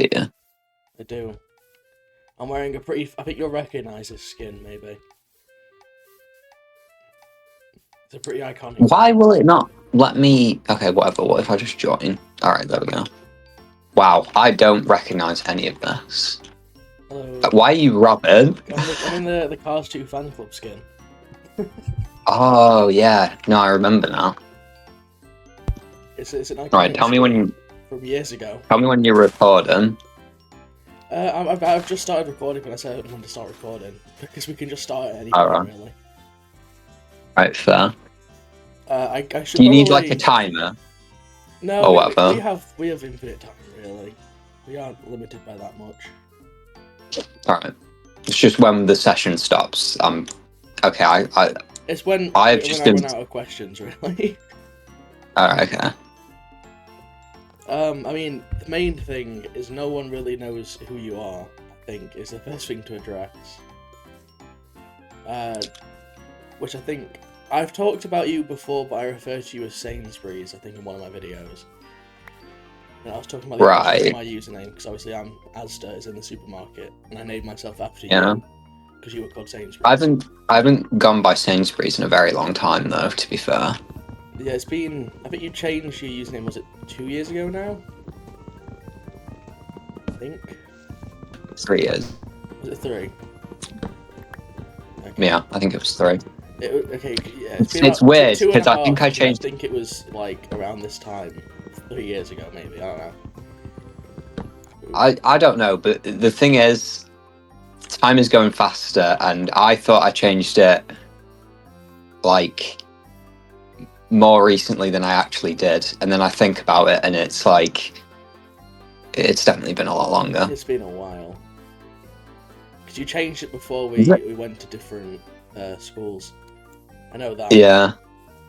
do you? I do. I'm wearing a pretty... I think you'll recognise this skin, maybe. It's a pretty iconic... Why will it not let me... Okay, whatever. What if I just join? Alright, there we go. Wow, I don't recognise any of this. Hello. Why are you Robin? I'm in the Cars 2 fan club skin. Oh, yeah. No, I remember now. It's an iconic Right, tell me when you... From years ago. Tell me when you're recording. I've just started recording when I said I wanted to start recording. Because we can just start at any time, really. Right, fair. I should Do you need like a timer? No, or whatever? we have infinite time, really. We aren't limited by that much. Alright. It's just when the session stops. Okay, It's when I run out of questions, really. Alright, okay. I mean, the main thing is no one really knows who you are, I think, is the first thing to address. Which I think... I've talked about you before, but I refer to you as Sainsbury's, I think, in one of my videos. And I was talking about my username, because obviously Asda is in the supermarket, and I named myself after you, because you were called Sainsbury's. I haven't gone by Sainsbury's in a very long time, though, to be fair. Yeah, it's been... I think you changed your username, was it 2 years ago now? I think. 3 years. Was it 3? Okay. Yeah, I think it was 3. Okay, yeah. It's weird, because I think I changed... I think it was, like, around this time, 3 years ago, maybe, I don't know. I don't know, but the thing is, time is going faster, and I thought I changed it, like, more recently than I actually did, and then I think about it, and it's like, it's definitely been a lot longer. It's been a while. Because you changed it before we went to different schools. I know that. Yeah.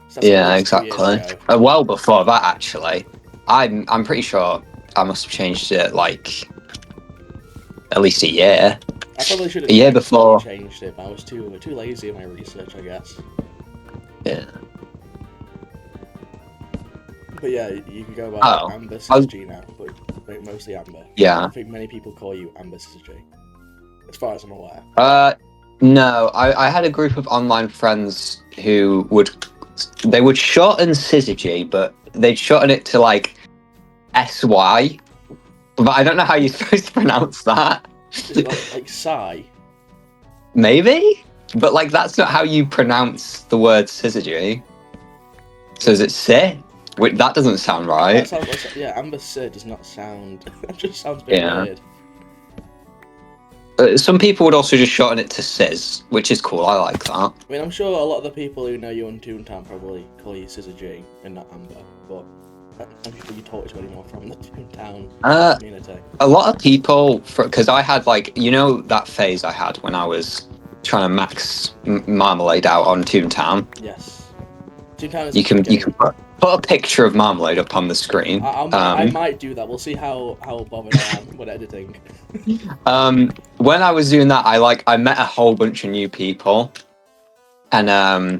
So Yeah, exactly. Well before that, actually. I'm pretty sure I must have changed it, like, at least a year. I probably should have a year before. Changed it, but I was too lazy in my research, I guess. Yeah. But yeah, you can go by Amber Syzygy now, but mostly Amber. Yeah. I think many people call you Amber Syzygy, as far as I'm aware. No, I had a group of online friends who would shorten Syzygy, but they'd shorten it to like SY. But I don't know how you're supposed to pronounce that. Is it like Psy? Maybe? But like that's not how you pronounce the word Syzygy. So is it Si? Wait, that doesn't sound right. Yeah, Amber Si does not sound... It just sounds a bit weird. Some people would also just shorten it to Sizz, which is cool. I like that. I mean, I'm sure a lot of the people who know you on Toontown probably call you Syzygy and not Amber, but I'm sure you talk to anyone from the Toontown community. A lot of people, because I had like, you know that phase I had when I was trying to max Marmalade out on Toontown? Yes. Toontown is you can put a picture of Marmalade up on the screen. I might do that. We'll see how bothered I am when editing. When I was doing that, I met a whole bunch of new people, and I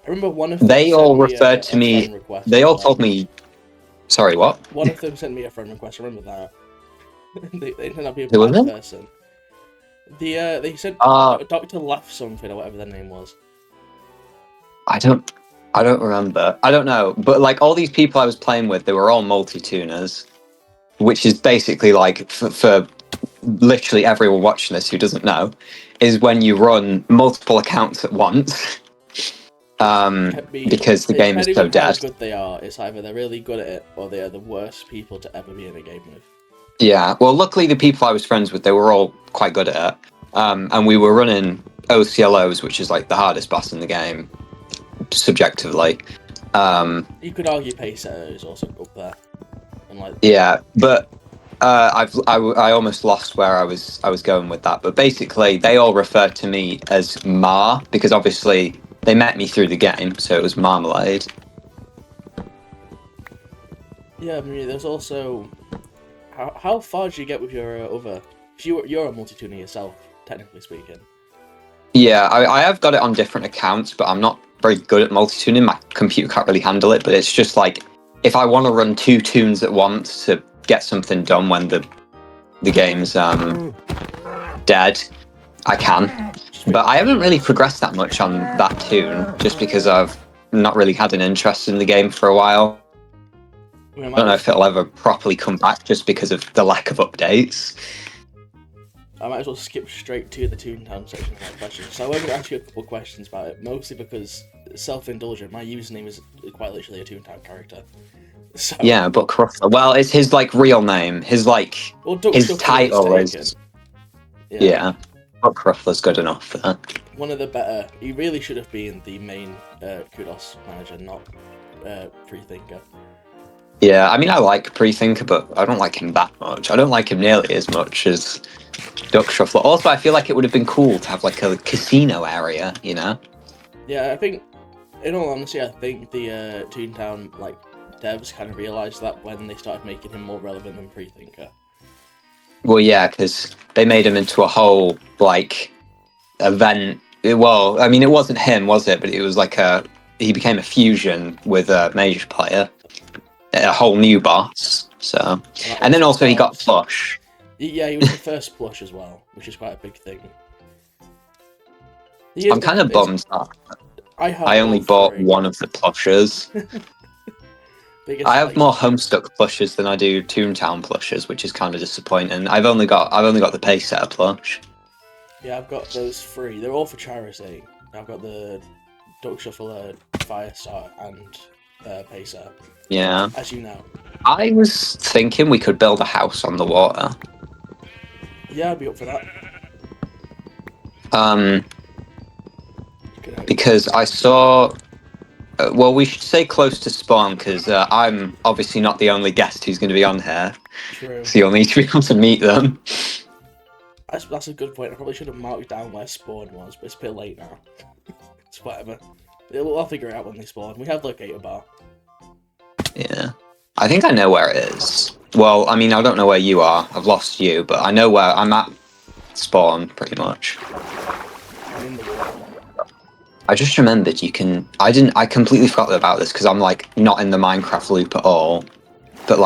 remember one of them they all referred to me. They all told me. Sorry, what? One of them sent me a friend request. I remember that. they turned out to be a bad person. They said Dr. Laugh something or whatever their name was. I don't remember. I don't know. But like all these people I was playing with, they were all multi-tuners, which is basically like for literally everyone watching this who doesn't know, is when you run multiple accounts at once. Because the game is so dead. How good they are, it's either they're really good at it or they are the worst people to ever be in a game with. Yeah, well, luckily the people I was friends with, they were all quite good at it. And we were running OCLOs, which is like the hardest boss in the game, subjectively. You could argue Paysetter is also up there. And like... Yeah, but I almost lost where I was going with that. But basically, they all referred to me as Mar, because obviously they met me through the game, so it was Marmalade. Yeah, I mean, there's also... How far did you get with your other... You're a multi-tuner yourself, technically speaking. Yeah, I have got it on different accounts, but I'm not very good at multi-tuning. My computer can't really handle it, but it's just like, if I want to run 2 tunes at once to get something done when the game's dead, I can. But I haven't really progressed that much on that toon, just because I've not really had an interest in the game for a while. I don't know if it'll ever properly come back just because of the lack of updates. I might as well skip straight to the Toontown section of my questions. So I want to ask you a couple of questions about it, mostly because self-indulgent. My username is quite literally a Toontown character. So, yeah, Buck Ruffler. Well, it's his like real name. His his title is. Yeah, Buck Ruffler's good enough for that. One of the better. He really should have been the main Kudos manager, not Freethinker. Yeah, I mean, I like Pre-Thinker, but I don't like him that much. I don't like him nearly as much as Duck Shuffler. Also, I feel like it would have been cool to have like a casino area, you know? Yeah, I think, in all honesty, I think the Toontown devs kind of realised that when they started making him more relevant than Pre-Thinker. Well, yeah, because they made him into a whole event. Well, I mean, it wasn't him, was it? But it was he became a fusion with a Mage player. A whole new boss, so, and then also he got plush. Yeah, he was the first plush as well, which is quite a big thing. I'm kind of bummed that I only bought one of the plushes. I have more Homestuck plushes than I do Toontown plushes, which is kind of disappointing. I've only got the Paysetter plush. Yeah, I've got those 3. They're all for charity. I've got the Duck Shuffler, Firestar, and Paysetter. Yeah. As you know. I was thinking we could build a house on the water. Yeah, I'd be up for that. Because I saw... well, we should say close to spawn, because I'm obviously not the only guest who's going to be on here. True. So you'll need to be able to meet them. That's a good point. I probably should have marked down where spawn was, but it's a bit late now. It's whatever. I'll figure it out when they spawn. We have locator bar. Yeah. I think I know where it is. Well, I mean, I don't know where you are. I've lost you, but I know where I'm at spawn, pretty much. I'm in the water. I just remembered you can... I completely forgot about this, because I'm, not in the Minecraft loop at all. But,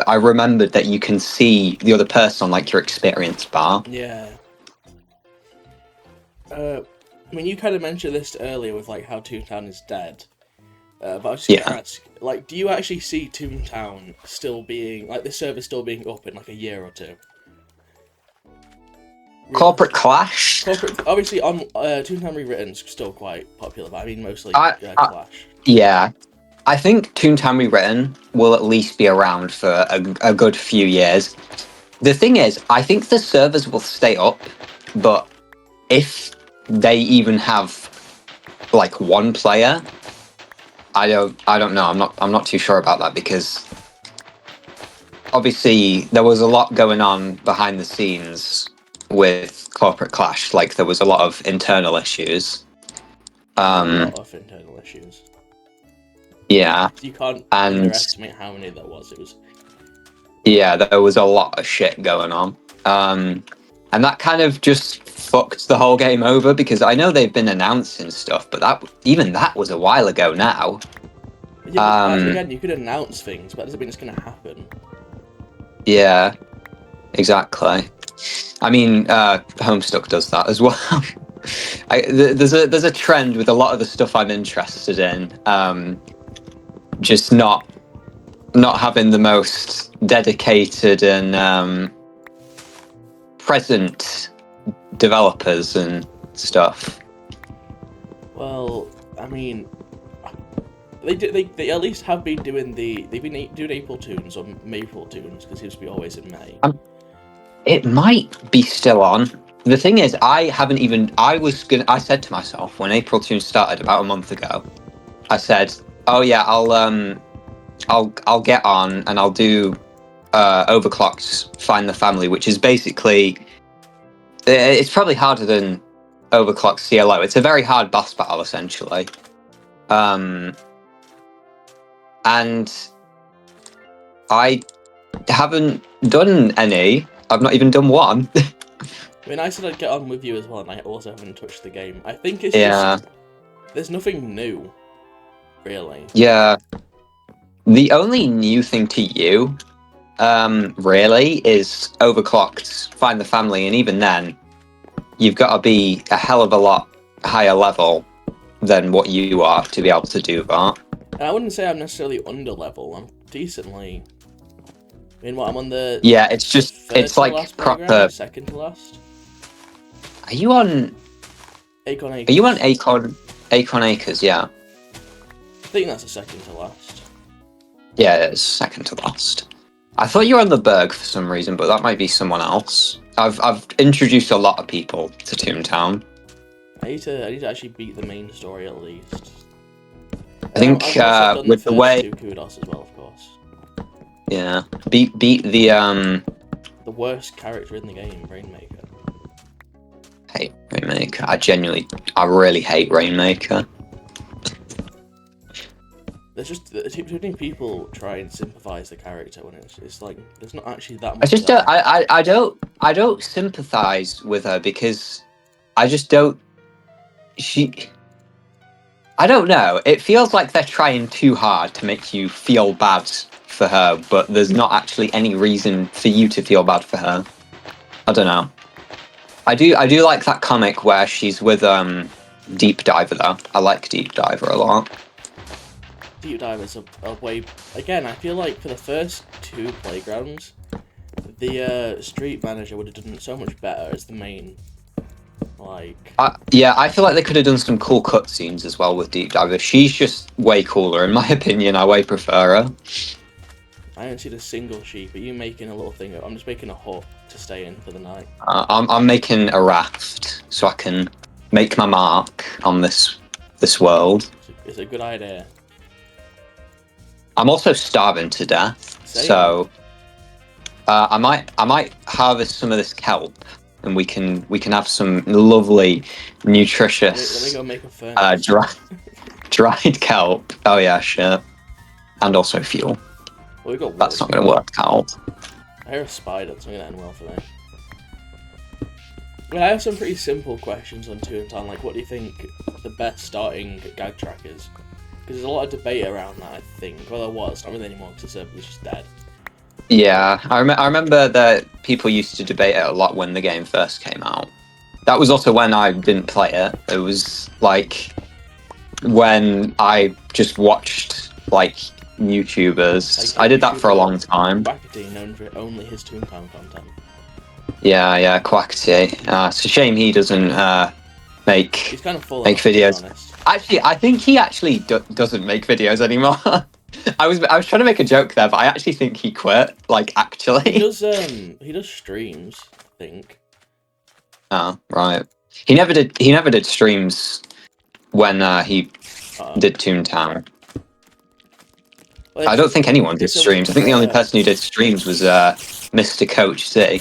I remembered that you can see the other person on, your experience bar. Yeah. I mean, you kind of mentioned this earlier with, how Toontown is dead. But I was just going to ask, do you actually see Toontown still being, the server still being up in, a year or 2? Corporate Clash? Obviously, Toontown Rewritten's still quite popular, but I mean mostly Clash. Yeah. I think Toontown Rewritten will at least be around for a good few years. The thing is, I think the servers will stay up, but if they even have, one player... I don't know. I'm not too sure about that, because obviously there was a lot going on behind the scenes with Corporate Clash. There was a lot of internal issues. A lot of internal issues. Yeah. You can't underestimate how many there was. Yeah, there was a lot of shit going on. And that kind of just fucked the whole game over, because I know they've been announcing stuff, but even that was a while ago now. Yeah, but again, you could announce things, but that doesn't mean it's going to happen. Yeah, exactly. I mean, Homestuck does that as well. There's a trend with a lot of the stuff I'm interested in, just not having the most dedicated and present developers and stuff. Well, I mean, they at least have been doing they've been doing April tunes or Maple tunes, because it seems to be always in May. It might be still on. The thing is, I said to myself when April tunes started about a month ago, I said, oh yeah, I'll get on and I'll do Overclock's Find the Family, which is basically, it's probably harder than Overclock's CLO. It's a very hard boss battle, essentially. And I haven't done any. I've not even done one. I mean, I said I'd get on with you as well, and I also haven't touched the game. I think it's just... There's nothing new, really. Yeah. The only new thing to you, really, is overclocked, find the family, and even then, you've got to be a hell of a lot higher level than what you are to be able to do that. And I wouldn't say I'm necessarily under level. I'm decently. I mean, what, I'm on the. Yeah, it's just it's like last proper. Second to last. Are you on? Acorn Acres. Are you on Acorn Acres? Yeah. I think that's a second to last. Yeah, it's second to last. I thought you were on the Berg for some reason, but that might be someone else. I've introduced a lot of people to Toontown. I need to actually beat the main story at least. I think with the way Kudos as well, of course. Yeah, beat the worst character in the game, Rainmaker. Hate Rainmaker. I really hate Rainmaker. There's just too many people try and sympathize the character when it's like there's not actually that much. I don't sympathize with her because I just don't. I don't know. It feels like they're trying too hard to make you feel bad for her, but there's not actually any reason for you to feel bad for her. I don't know. I do like that comic where she's with Deep Diver though. I like Deep Diver a lot. Deep Diver's a way. Again, I feel like for the first 2 playgrounds, the street manager would have done so much better as the main. Yeah, I feel like they could have done some cool cutscenes as well with Deep Diver. She's just way cooler, in my opinion. I way prefer her. I haven't seen a single sheep. Are you making a little thing? I'm just making a hut to stay in for the night. I'm making a raft so I can make my mark on this world. It's a good idea. I'm also starving to death, Same. So I might harvest some of this kelp, and we can have some lovely, nutritious. Let me go make a furnace. Dried kelp. Oh yeah, shit. And also fuel. Well, we got That's not going to work out. I hear a spider. It's not going to end well for me. Well, I have some pretty simple questions on Toontown. Like, what do you think the best starting gag track is? Because there's a lot of debate around that, I think. Well, there was. Not really anymore because the server was just dead. Yeah, I remember that people used to debate it a lot when the game first came out. That was also when I didn't play it. It was like when I just watched like YouTubers. I did that for a long time. Quackity, known for only his Toontown content. Yeah, Quackity. It's a shame he doesn't He's kind of full make videos. Actually, I think he actually doesn't make videos anymore. I was trying to make a joke there, but I actually think he quit. Like, actually, he does streams, I think. Oh right. He never did streams when he did Toontown. Well, I don't think anyone did streams. I think the only person who did streams was Mr. Coach Z.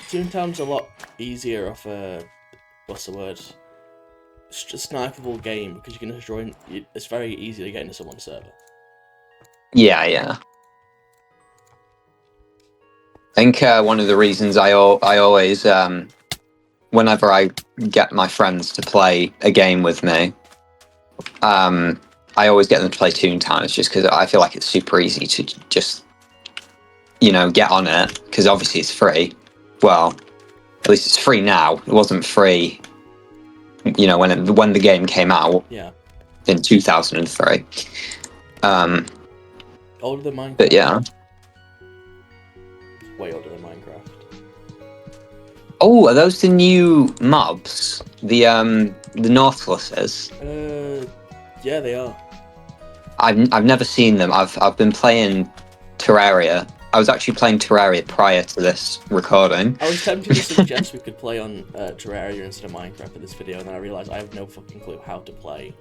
Toontown's a lot easier of a what's the word? Snipeable game because you can just join. It's very easy to get into someone's server. Yeah. I think one of the reasons I always, whenever I get my friends to play a game with me, I always get them to play Toontown. It's just because I feel like it's super easy to just, get on it. Because obviously it's free. Well, at least it's free now. It wasn't free, when the game came out. Yeah. In 2003. Older than Minecraft. But yeah. Way older than Minecraft. Oh, are those the new mobs? The Nautiluses? Yeah, they are. I've never seen them. I've been playing Terraria. I was actually playing Terraria prior to this recording. I was tempted to suggest we could play on Terraria instead of Minecraft for this video, and then I realised I have no fucking clue how to play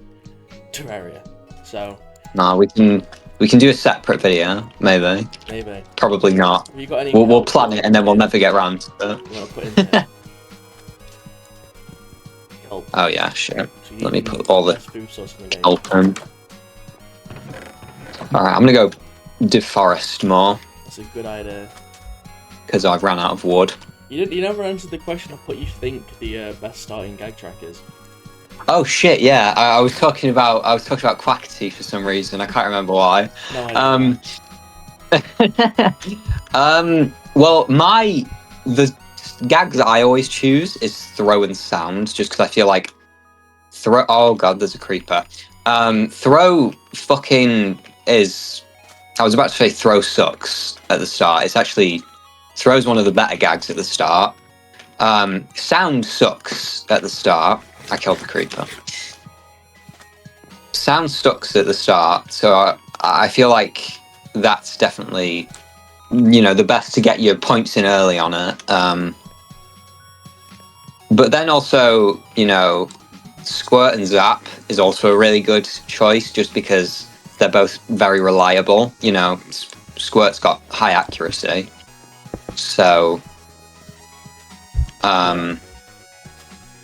Terraria. So. Nah, we can do a separate video, maybe. Maybe. Probably not. Have you got any We'll plan it and then we'll never get around to it. You want to put in here? Oh yeah, sure. So Let me put all the food source in the game. help in. Alright, I'm gonna go deforest more. That's a good idea. Because I've ran out of wood. You never answered the question of what you think the best starting gag track is. Oh shit! Yeah, I was talking about Quackity for some reason. I can't remember why. No idea. Well, the gag that I always choose is throw and sound, just because I feel like throw. Oh god, there's a creeper. Throw fucking is. I was about to say throw sucks at the start. It's actually throw's one of the better gags at the start. Sound sucks at the start. I killed the creeper. Sound sucks at the start, so I feel like that's definitely the best to get your points in early on it. But then also Squirt and Zap is also a really good choice, just because they're both very reliable. Squirt's got high accuracy, so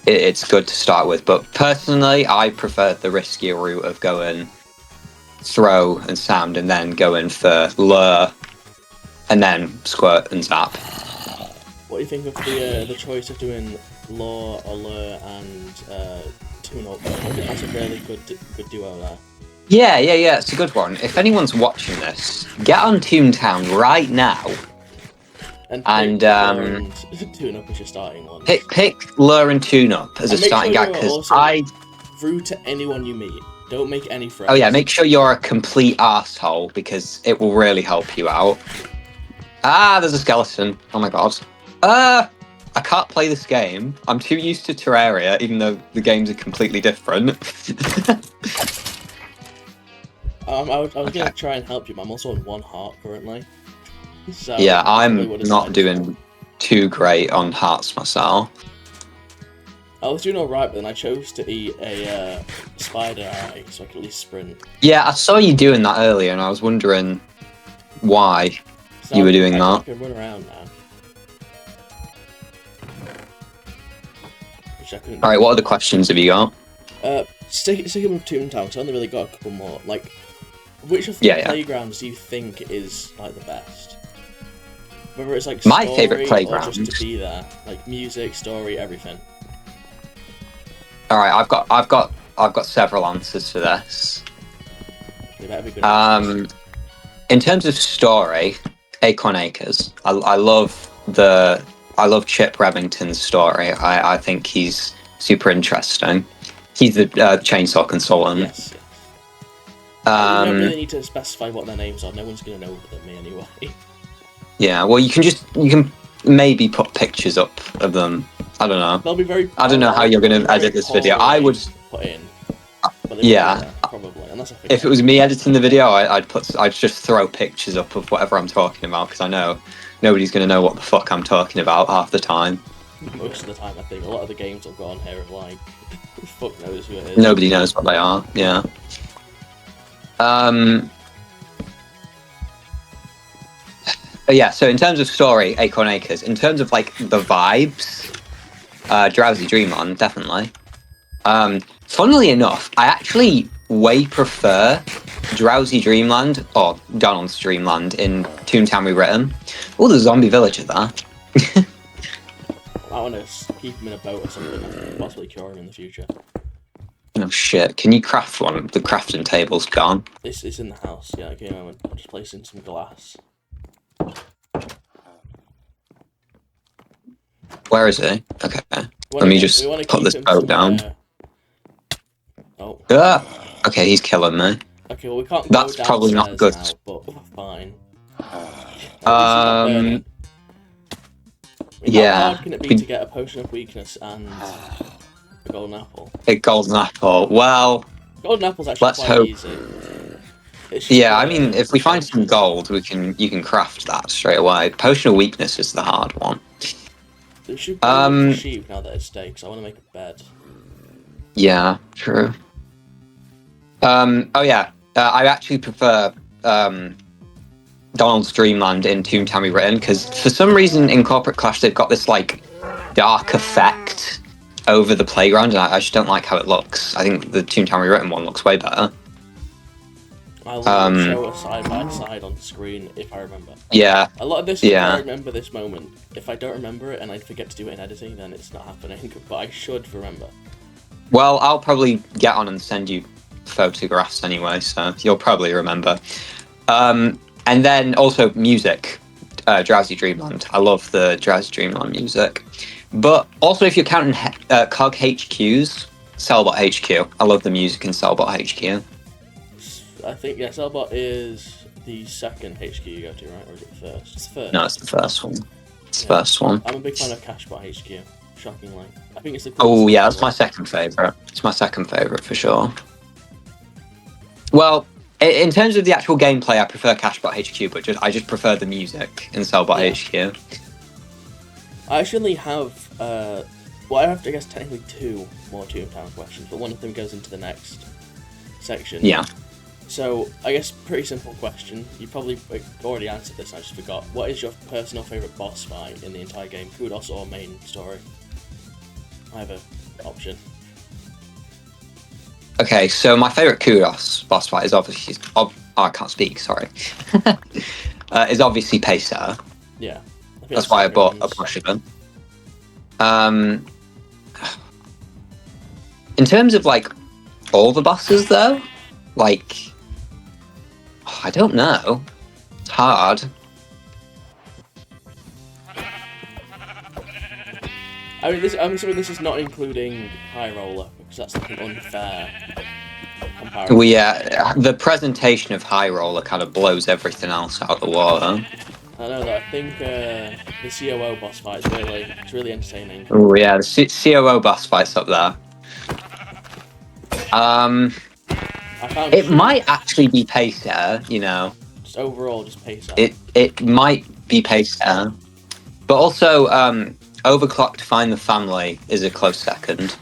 it's good to start with. But personally, I prefer the riskier route of going throw and sound, and then going for lure, and then Squirt and Zap. What do you think of the choice of doing lure, and tune up? I think that's a really good duo there. Yeah, it's a good one. If anyone's watching this, get on Toontown right now. And tune up as your starting one. Pick lure and tune up as a starting gag, because rude to anyone you meet. Don't make any friends. Oh yeah, make sure you're a complete asshole, because it will really help you out. Ah, there's a skeleton. Oh my god. I can't play this game. I'm too used to Terraria, even though the games are completely different. I was gonna try and help you, but I'm also on 1 heart currently. So yeah, I'm not doing too great on hearts myself. I was doing alright, but then I chose to eat a spider eye so I could at least sprint. Yeah, I saw you doing that earlier, and I was wondering why you were doing that. I can run around now. Which I couldn't. Alright, what other questions have you got? Sticking with Toontown, because I only really got a couple more. Like, which of the playgrounds do you think is like the best? Whether it's like my favorite playground, or just to be there, like music, story, everything. All right, I've got several answers for this. They better be good. In terms of story, Acorn Acres. I love Chip Remington's story. I think he's super interesting. He's the chainsaw consultant. Yes. You don't really need to specify what their names are. No one's gonna know them anyway. Yeah, well, you can maybe put pictures up of them. I don't know. They'll be very. I don't know how you're going to edit this video. I would put in. Yeah, probably. Unless I if it was me editing the video, I'd just throw pictures up of whatever I'm talking about, because I know nobody's going to know what the fuck I'm talking about half the time. Most of the time, I think a lot of the games I've got on here are like, fuck knows who it is. Nobody knows what they are. Yeah. Yeah, so in terms of story, Acorn Acres. In terms of like the vibes, Drowsy Dreamland, definitely. Funnily enough, I actually way prefer Drowsy Dreamland or Donald's Dreamland in Toontown Rewritten. Oh, there's a zombie villager there. I want to keep him in a boat or something and possibly cure him in the future. Oh shit, can you craft one? The crafting table's gone. This is in the house, yeah, give me a moment. I'm just placing some glass. Where is he? Okay. Let me just put this boat down. Oh. Okay, he's killing me. Okay, well we can't. That's probably not good. Now, but fine. Yeah. How hard can it be to get a potion of weakness and a golden apple? A golden apple. Well, golden apple's actually let's quite hope. Easy. Yeah, I mean, if we find some gold, you can craft that straight away. Potion of weakness is the hard one. We should go sheep now that it's day, because I want to make a bed. Yeah, true. Oh yeah, I actually prefer Donald's Dreamland in Toontown Rewritten, because for some reason in Corporate Clash they've got this like dark effect over the playground, and I just don't like how it looks. I think the Toontown Rewritten one looks way better. I'll show a side by side on screen if I remember. Yeah. A lot of this, I remember this moment. If I don't remember it and I forget to do it in editing, then it's not happening. But I should remember. Well, I'll probably get on and send you photographs anyway, so you'll probably remember. And then also music, Drowsy Dreamland. I love the Drowsy Dreamland music. But also, if you're counting COG HQs, Cellbot HQ. I love the music in Cellbot HQ. I think, yeah, Cellbot is the second HQ you go to, right? Or is it the first? It's the first. No, it's the first one. It's the first one. I'm a big fan of Cashbot HQ, shockingly. I think it's the Oh, yeah, that's my second favourite. It's my second favourite for sure. Well, in terms of the actual gameplay, I prefer Cashbot HQ, but I just prefer the music in Cellbot HQ. I actually have, I have, I guess, technically 2 more Toontown questions, but one of them goes into the next section. Yeah. So, I guess, pretty simple question. You probably already answered this, I just forgot. What is your personal favourite boss fight in the entire game? Kudos or main story? Either option. Okay, so my favourite Kudos boss fight is obviously... I can't speak, sorry. Is obviously Pacer. Yeah. That's why I bought a plush of them. In terms of, like, all the bosses, though, like... I don't know. It's hard. I mean, I'm assuming this is not including High Roller, because that's like an unfair comparison. Well, yeah, the presentation of High Roller kind of blows everything else out the water. I know that. I think the COO boss fight is really entertaining. Oh yeah, the COO boss fight's up there. It might actually be Pacer, you know. Just overall, just Pacer. It might be Pacer, but also Overclocked Find the Family is a close second.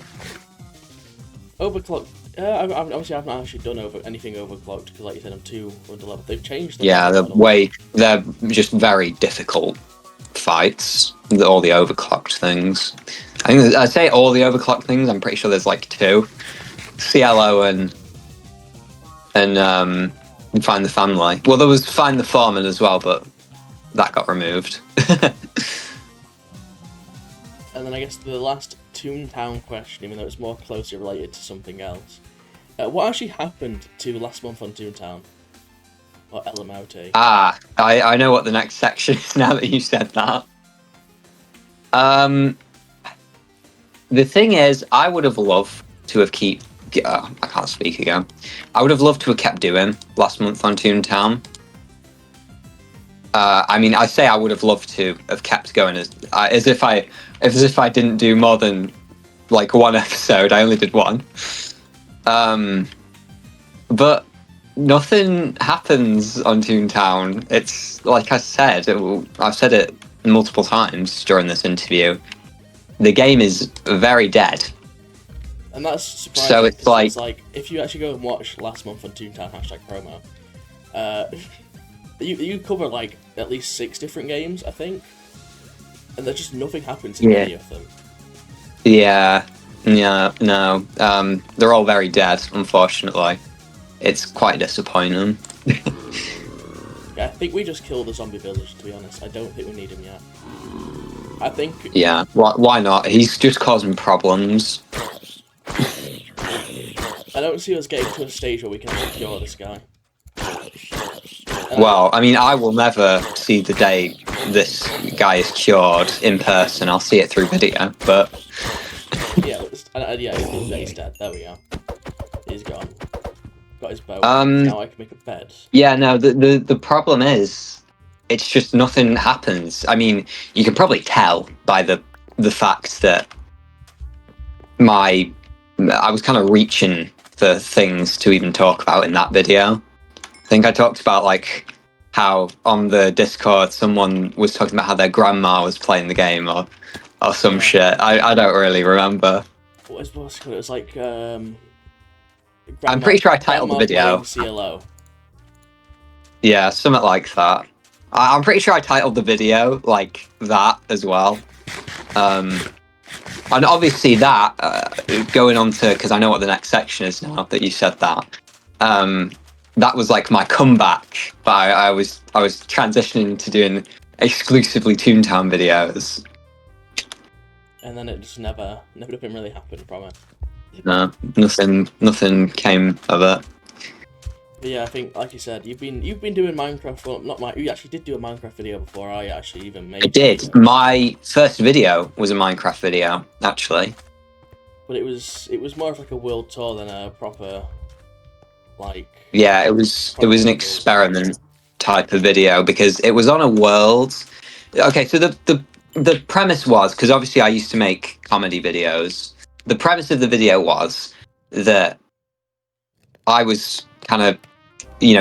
Overclocked. Obviously, I've not actually done anything Overclocked because, like you said, I'm too under level. They've changed them. Yeah, they're just very difficult fights. All the Overclocked things. I say all the Overclocked things. I'm pretty sure there's like 2, CLO and Find the Family. Well, there was Find the Foreman as well, but that got removed. And then I guess the last Toontown question, even though it's more closely related to something else. What actually happened to last month on Toontown? Or LMOT? I know what the next section is now that you said that. The thing is, I would have loved to have I can't speak again. I would have loved to have kept doing last month on Toontown. I mean, I say I would have loved to have kept going as if I didn't do more than like 1 episode. I only did 1. But nothing happens on Toontown. It's like I said. I've said it multiple times during this interview. The game is very dead. And that's surprising. So it's like if you actually go and watch last month on Toontown #promo, you cover like at least 6 different games, I think, and there's just nothing happens in any of them. Yeah, no. They're all very dead, unfortunately. It's quite disappointing. Yeah, I think we just killed the zombie village, to be honest. I don't think we need him yet. I think... Yeah, why not? He's just causing problems. I don't see us getting to a stage where we can secure this guy. Well, I mean, I will never see the day this guy is cured in person. I'll see it through video, but... yeah, he's dead. There we go. He's gone. Got his bow. Now I can make a bed. Yeah, no, the problem is, it's just nothing happens. I mean, you can probably tell by the fact that I was kind of reaching for things to even talk about in that video. I think I talked about like how on the Discord someone was talking about how their grandma was playing the game or some shit. I don't really remember. What was it? It was like I'm pretty sure I titled the video. CLO. Yeah, something like that. I'm pretty sure I titled the video like that as well. And obviously that, going on to, because I know what the next section is now that you said that, that was like my comeback, but I was transitioning to doing exclusively Toontown videos. And then it just never didn't really happen from it. No, nothing came of it. But yeah, I think, like you said, you've been doing Minecraft. Well, not my. You actually did do a Minecraft video before I actually even made. I did. My first video was a Minecraft video, actually. But it was more of like a world tour than a proper, like. Yeah, it was an experiment type of video because it was on a world. Okay, so the premise was, because obviously I used to make comedy videos. The premise of the video was that I was kind of,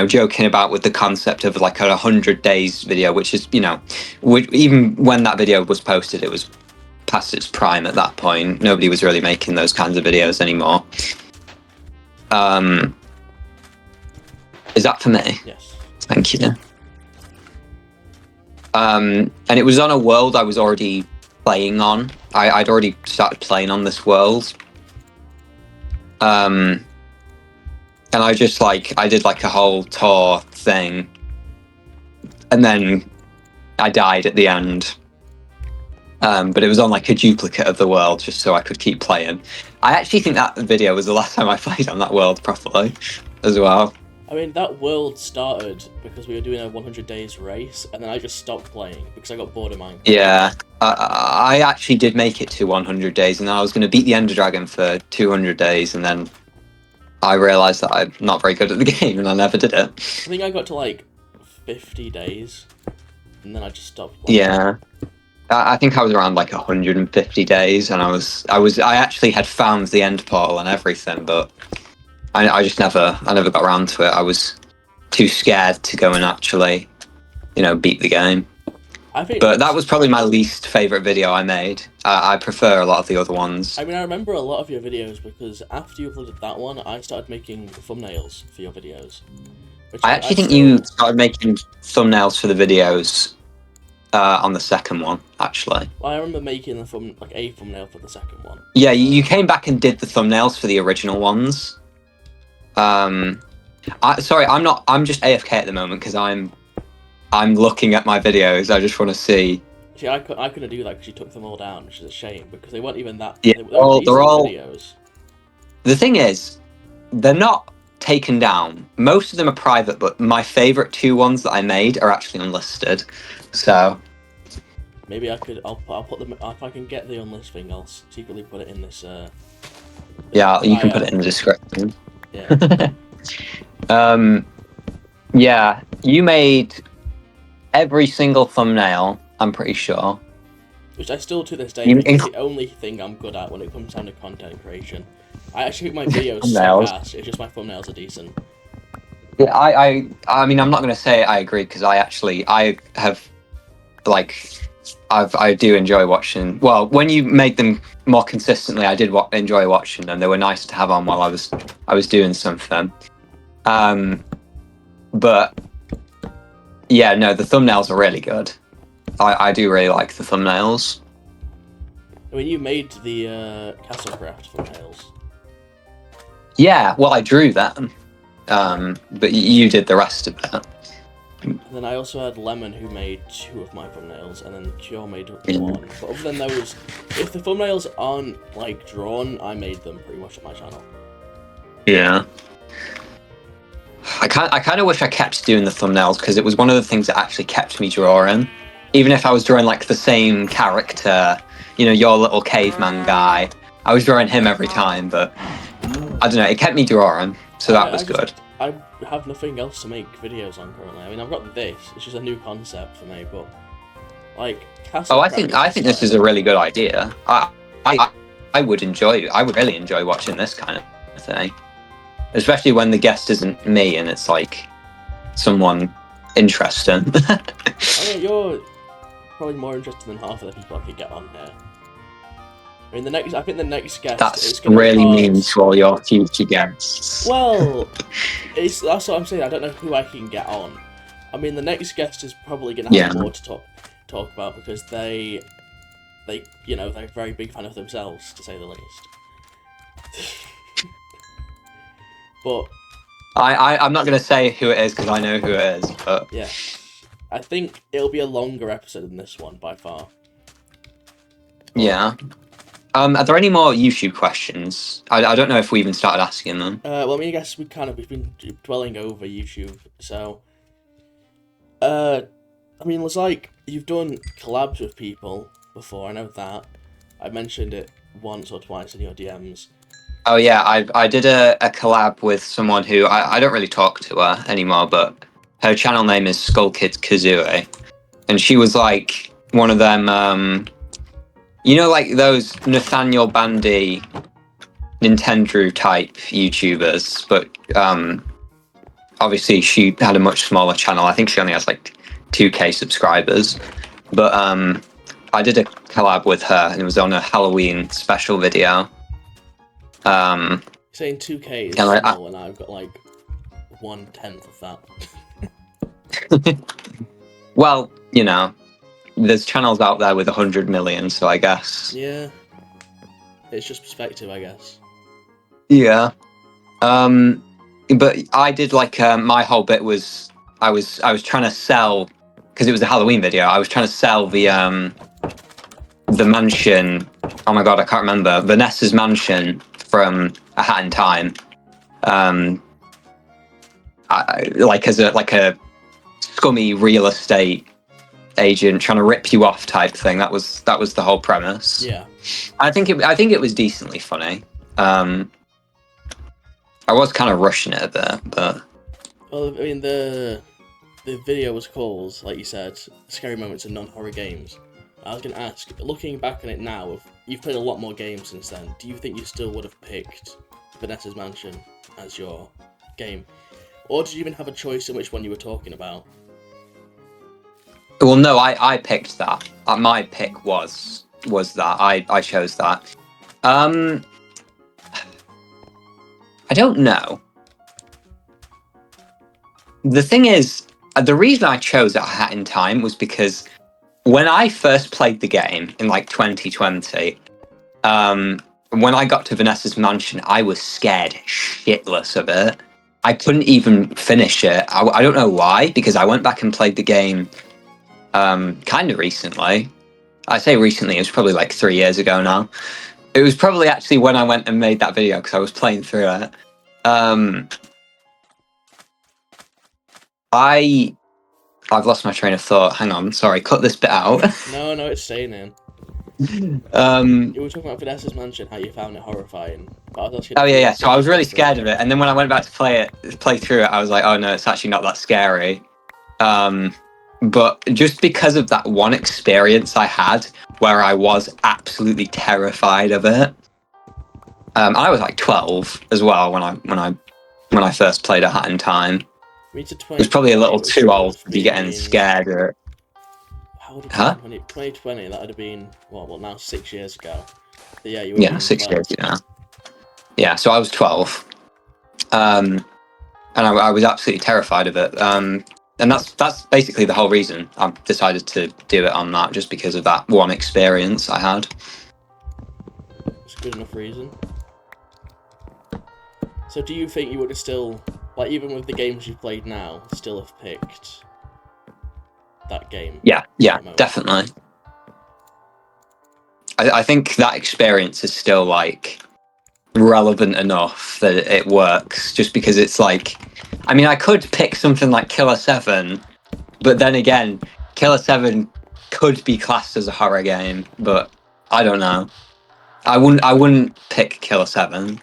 joking about with the concept of like a 100 days video, which is, even when that video was posted, it was past its prime at that point. Nobody was really making those kinds of videos anymore. Is that for me? Yes. Thank you. And it was on a world I was already playing on. I'd already started playing on this world. And I just I did like a whole tour thing. And then I died at the end. But it was on like a duplicate of the world just so I could keep playing. I actually think that video was the last time I played on that world properly as well. I mean, that world started because we were doing a 100 days race, and then I just stopped playing because I got bored of Minecraft. Yeah, I actually did make it to 100 days, and I was going to beat the Ender Dragon for 200 days, and then I realised that I'm not very good at the game, and I never did it. I think I got to like 50 days, and then I just stopped playing. Yeah, I think I was around like 150 days, and I actually had found the end portal and everything, but I just never got around to it. I was too scared to go and actually, beat the game. But that was probably my least favourite video I made. I prefer a lot of the other ones. I mean, I remember a lot of your videos because after you uploaded that one, I started making thumbnails for your videos. I actually think you started making thumbnails for the videos on the second one, actually. Well, I remember making a thumbnail for the second one. Yeah, you came back and did the thumbnails for the original ones. Sorry, I'm just AFK at the moment because I'm looking at my videos. I just want to see. See, I couldn't do that because you took them all down, which is a shame because they weren't even that. Yeah, they're all videos. The thing is, they're not taken down. Most of them are private, but my favourite two ones that I made are actually unlisted. So maybe I'll put them if I can get the unlisted thing. I'll secretly put it in this. Yeah, you can put it in the description. Yeah. Yeah, you made every single thumbnail, I'm pretty sure. Which I still to this day is the only thing I'm good at when it comes down to content creation. I actually think my videos suck ass. It's just my thumbnails are decent. Yeah, I mean, I'm not going to say I agree because I do enjoy watching. Well, when you made them more consistently, I did enjoy watching them. They were nice to have on while I was doing something. But yeah, no, the thumbnails are really good. I do really like the thumbnails. I mean, you made the Castlecraft thumbnails. Yeah, well, I drew them, but you did the rest of it. And then I also had Lemon, who made 2 of my thumbnails, and then Cure made 1. But other than those, if the thumbnails aren't like drawn, I made them pretty much at my channel. Yeah. I kind of wish I kept doing the thumbnails because it was one of the things that actually kept me drawing. Even if I was drawing like the same character, your little caveman guy, I was drawing him every time, but I don't know, it kept me drawing, so that was good. I have nothing else to make videos on currently. I mean, I've got this, it's just a new concept for me, but like I think this is a really good idea. I would really enjoy watching this kind of thing. Especially when the guest isn't me and it's like someone interesting. I mean, you're probably more interested than half of the people I could get on here. I mean, I think the next guest. That's really mean to all your future guests. Well, that's what I'm saying. I don't know who I can get on. I mean, the next guest is probably going to have more to talk about because they're a very big fan of themselves, to say the least. But I'm not going to say who it is because I know who it is. But yeah, I think it'll be a longer episode than this one by far. Yeah. Are there any more YouTube questions? I don't know if we even started asking them. Well, I mean, I guess we've been dwelling over YouTube, so. I mean, it's like you've done collabs with people before. I know that. I mentioned it once or twice in your DMs. Oh yeah, I did a collab with someone who I don't really talk to her anymore, but her channel name is Skull Kids Kazooie, and she was like one of them. You know, like those Nathaniel Bandy, Nintendo type YouTubers, but obviously she had a much smaller channel. I think she only has like 2K subscribers, but I did a collab with her, and it was on a Halloween special video. Saying 2K is small, and I've got like 1/10 of that. Well, you know, there's channels out there with 100 million, so I guess. Yeah. It's just perspective, I guess. Yeah. But I did like my whole bit was I was trying to sell, because it was a Halloween video. I was trying to sell the mansion. Oh my god, I can't remember Vanessa's mansion from A Hat in Time. Like as a scummy real estate agent trying to rip you off type thing. That was the whole premise. Yeah. I think it was decently funny. I was kind of rushing it a bit, but. Well, I mean, the video was called, like you said, Scary Moments in Non-Horror Games. I was going to ask, looking back on it now, if you've played a lot more games since then, do you think you still would have picked Vanessa's Mansion as your game? Or did you even have a choice in which one you were talking about? Well, no, I picked that. My pick was that. I chose that. I don't know. The thing is, the reason I chose A Hat in Time was because when I first played the game in like 2020, when I got to Vanessa's Mansion, I was scared shitless of it. I couldn't even finish it. I don't know why, because I went back and played the game kind of recently. I say recently, it was probably like 3 years ago now. It was probably actually when I went and made that video, because I was playing through it. I've lost my train of thought. Hang on, sorry, cut this bit out. No, it's staying in. You were talking about Vanessa's Mansion, how you found it horrifying. Oh yeah. So I was really scared of it, and then when I went back to play through it, I was like, oh no, it's actually not that scary. But just because of that one experience I had, where I was absolutely terrified of it. I was like 12 as well when I first played A Hat in Time. It was probably a little too old to be getting scared. Or... How old was 2020? That would have been well now 6 years ago. But yeah, you were 6 years. Yeah. So I was 12, and I was absolutely terrified of it. And that's basically the whole reason I decided to do it on that, just because of that one experience I had. It's a good enough reason. So do you think you would have still, like, even with the games you've played now, still have picked that game? Yeah, definitely. I think that experience is still, like, relevant enough that it works, just because it's like, I mean, I could pick something like Killer 7, but then again, Killer 7 could be classed as a horror game, but I don't know. I wouldn't pick Killer 7.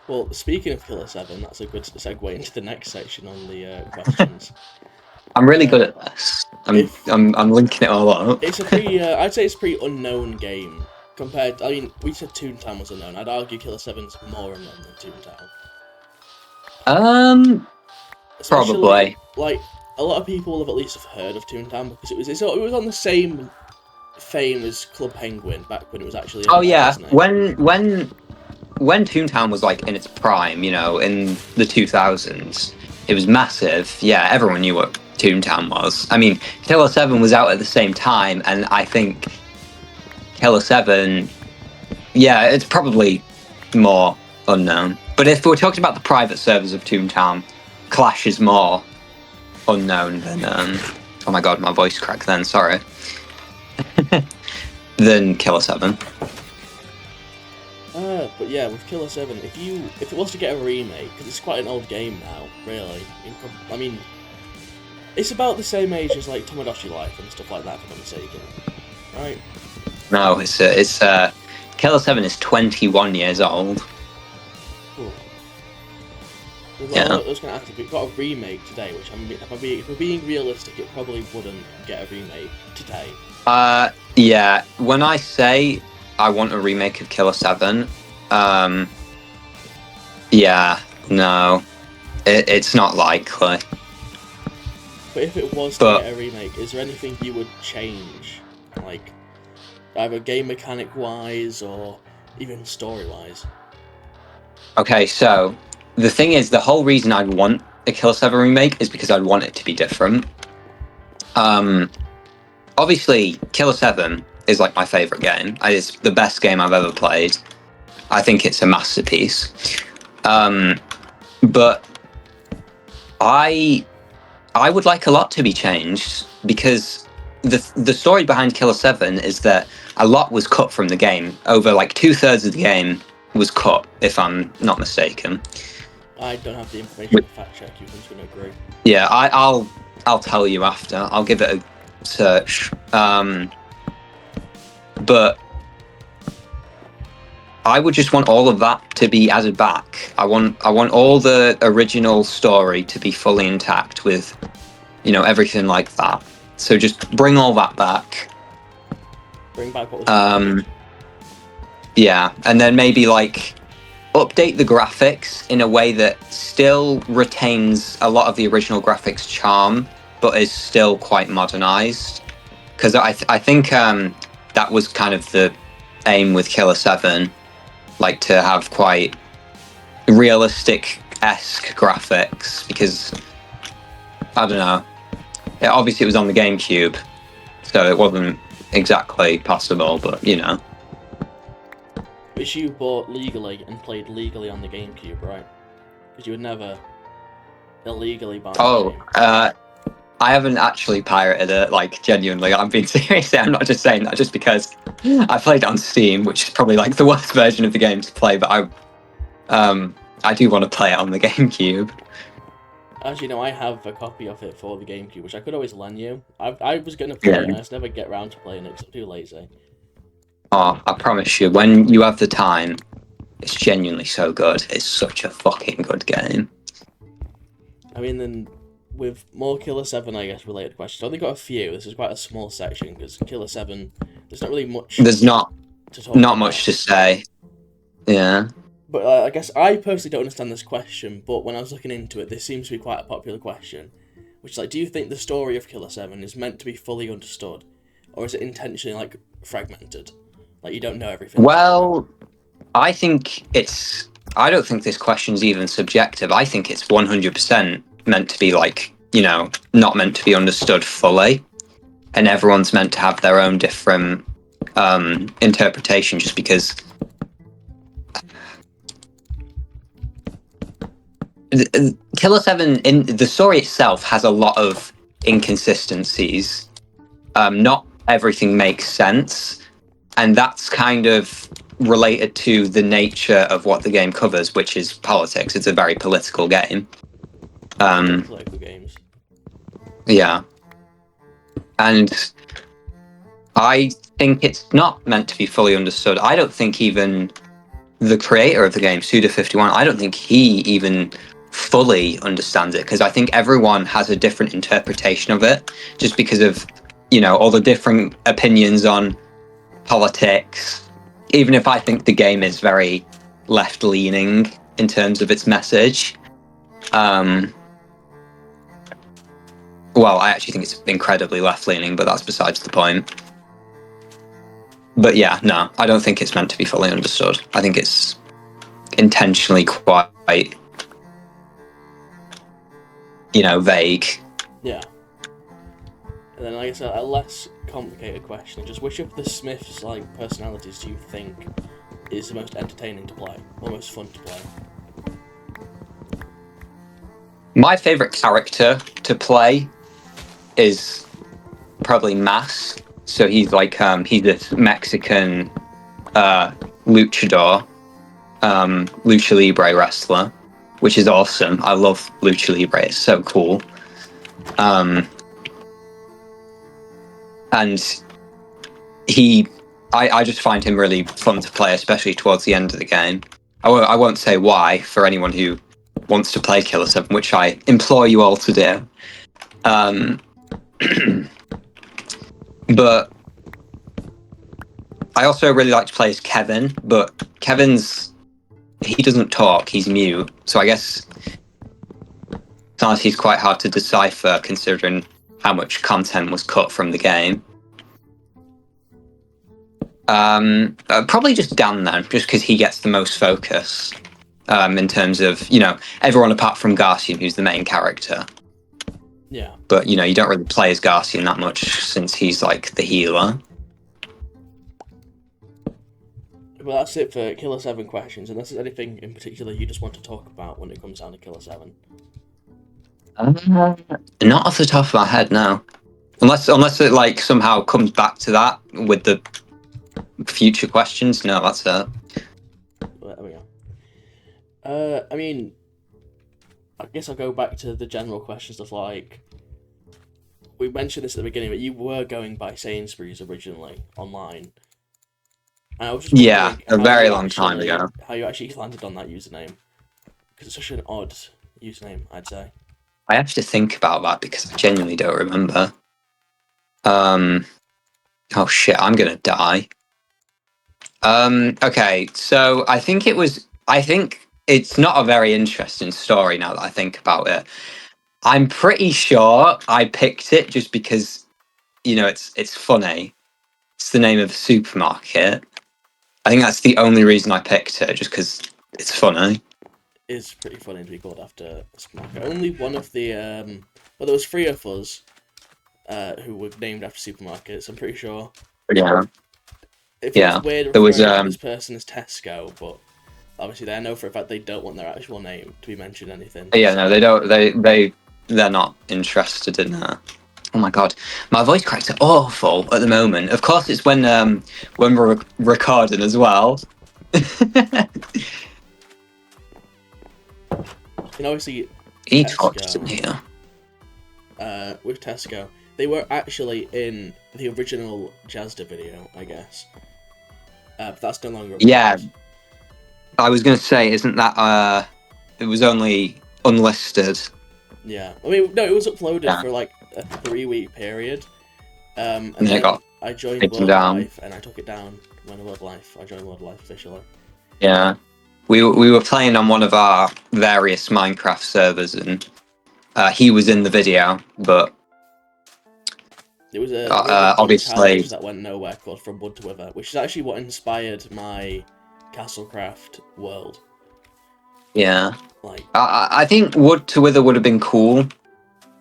Well, speaking of Killer 7, that's a good segue into the next section on the questions. I'm really good at this. I'm linking it all up. It's a pretty, I'd say it's a pretty unknown game compared. I mean, we said Toontown was unknown. I'd argue Killer 7's more unknown than Toontown. Probably. Like, a lot of people have at least heard of Toontown because it was on the same fame as Club Penguin back when it was actually. Oh yeah, when Toontown was like in its prime, you know, in the 2000s, it was massive. Yeah, everyone knew what Toontown was. I mean, Killer 7 was out at the same time, and I think Killer 7, yeah, it's probably more unknown. But if we're talking about the private servers of Toontown, Clash is more unknown than oh my god, my voice cracked then, sorry. Than Killer 7. But yeah, with Killer 7, if it was to get a remake, because it's quite an old game now, really. I mean, it's about the same age as like Tomodachi Life and stuff like that, if I'm not mistaken, right? No, it's Killer 7 is 21 years old. Cool. Yeah. I was going to ask if it got a remake today, which if we're being realistic, it probably wouldn't get a remake today. Yeah. When I say I want a remake of Killer 7, yeah, no, it's not likely. But if it was to get a remake, is there anything you would change, like either game mechanic wise or even story wise? Okay, so the thing is, the whole reason I'd want a Killer 7 remake is because I'd want it to be different. Obviously, Killer 7 is like my favorite game. It's the best game I've ever played. I think it's a masterpiece. But I would like a lot to be changed, because the story behind Killer 7 is that a lot was cut from the game. Over like 2/3 of the game was cut, if I'm not mistaken. I don't have the information to fact check you, I'm just going to agree. Yeah, I'll tell you after. I'll give it a search. But I would just want all of that to be added back. I want all the original story to be fully intact with, everything like that. So just bring all that back. Bring back what was yeah, and then maybe like update the graphics in a way that still retains a lot of the original graphics charm, but is still quite modernized. Because I think that was kind of the aim with Killer 7, like to have quite realistic-esque graphics, because I don't know. Obviously, it was on the GameCube, so it wasn't exactly possible, but Which you bought legally and played legally on the GameCube, right? Because you would never illegally buy the game. I haven't actually pirated it, like, genuinely. I'm being serious. I'm not just saying that just because I played it on Steam, which is probably like the worst version of the game to play, but I do want to play it on the GameCube. Actually, no, I have a copy of it for the GameCube, which I could always lend you. I was going to play it, and I just never get around to playing it because I'm too lazy. Oh, I promise you, when you have the time, it's genuinely so good. It's such a fucking good game. I mean, then with more Killer 7, I guess, related questions, I've only got a few. This is quite a small section because Killer 7, there's not really much. There's not much to say. Yeah. But I guess I personally don't understand this question, but when I was looking into it, this seems to be quite a popular question. Which is like, do you think the story of Killer 7 is meant to be fully understood? Or is it intentionally, like, fragmented? Like, you don't know everything? Well, I don't think this question's even subjective. I think it's 100% meant to be, like, not meant to be understood fully. And everyone's meant to have their own different interpretation, just because Killer 7, in the story itself, has a lot of inconsistencies. Not everything makes sense, and that's kind of related to the nature of what the game covers, which is politics. It's a very political game. Political games. Yeah. And I think it's not meant to be fully understood. I don't think even the creator of the game, Suda51, I don't think he even fully understands it, because I think everyone has a different interpretation of it, just because of, all the different opinions on politics. Even if I think the game is very left-leaning in terms of its message, well, I actually think it's incredibly left-leaning, but that's besides the point. But yeah, no, I don't think it's meant to be fully understood. I think it's intentionally quite, vague. Yeah. And then I guess a less complicated question, just which of the Smiths' personalities do you think is the most entertaining to play, or most fun to play? My favourite character to play is probably Mas. So he's he's this Mexican luchador. lucha libre wrestler, which is awesome. I love lucha libre; it's so cool. And I just find him really fun to play, especially towards the end of the game. I won't say why for anyone who wants to play Killer 7, which I implore you all to do. But I also really like to play as Kevin, but he doesn't talk, he's mute, so I guess sometimes he's quite hard to decipher considering how much content was cut from the game. Probably just Dan then, just because he gets the most focus in terms of, everyone apart from Garcian, who's the main character. Yeah. But, you don't really play as Garcian that much since he's like the healer. Well, that's it for Killer 7 questions, unless there's anything in particular you just want to talk about when it comes down to Killer 7. Not off the top of my head, no. Unless it like somehow comes back to that with the future questions. No, that's it. Well, there we go. I mean, I guess I'll go back to the general questions of like, we mentioned this at the beginning, but you were going by Sainsbury's originally online. And I was just wondering a very long time ago. How you actually landed on that username. Because it's such an odd username, I'd say. I have to think about that because I genuinely don't remember. Oh shit, I'm gonna die. Okay, so I think it's not a very interesting story now that I think about it. I'm pretty sure I picked it just because, it's funny. It's the name of a supermarket. I think that's the only reason I picked it, just because it's funny. It's pretty funny to be called after a supermarket. Only one of the well, there was 3 of us who were named after supermarkets. I'm pretty sure. Yeah. It feels weird there was to this person as Tesco, but obviously I know for a fact they don't want their actual name to be mentioned in anything. Yeah, so. No, they don't. They're not interested in that. Oh my god, my voice cracks are awful at the moment. Of course, it's when we're recording as well. And obviously, Tesco, here. With Tesco, they were actually in the original Jazda video, I guess. But that's no longer. Yeah, I was going to say, isn't that it was only Unlisted. Yeah, I mean, no, it was uploaded for like a 3-week period. And then I joined World Life and I took it down when World Life. I joined World Life officially. Yeah, we were playing on one of our various Minecraft servers, and he was in the video, but it was a obviously that went nowhere called From Wood to Wither, which is actually what inspired my Castlecraft world. Yeah, like I think Wood to Wither would have been cool,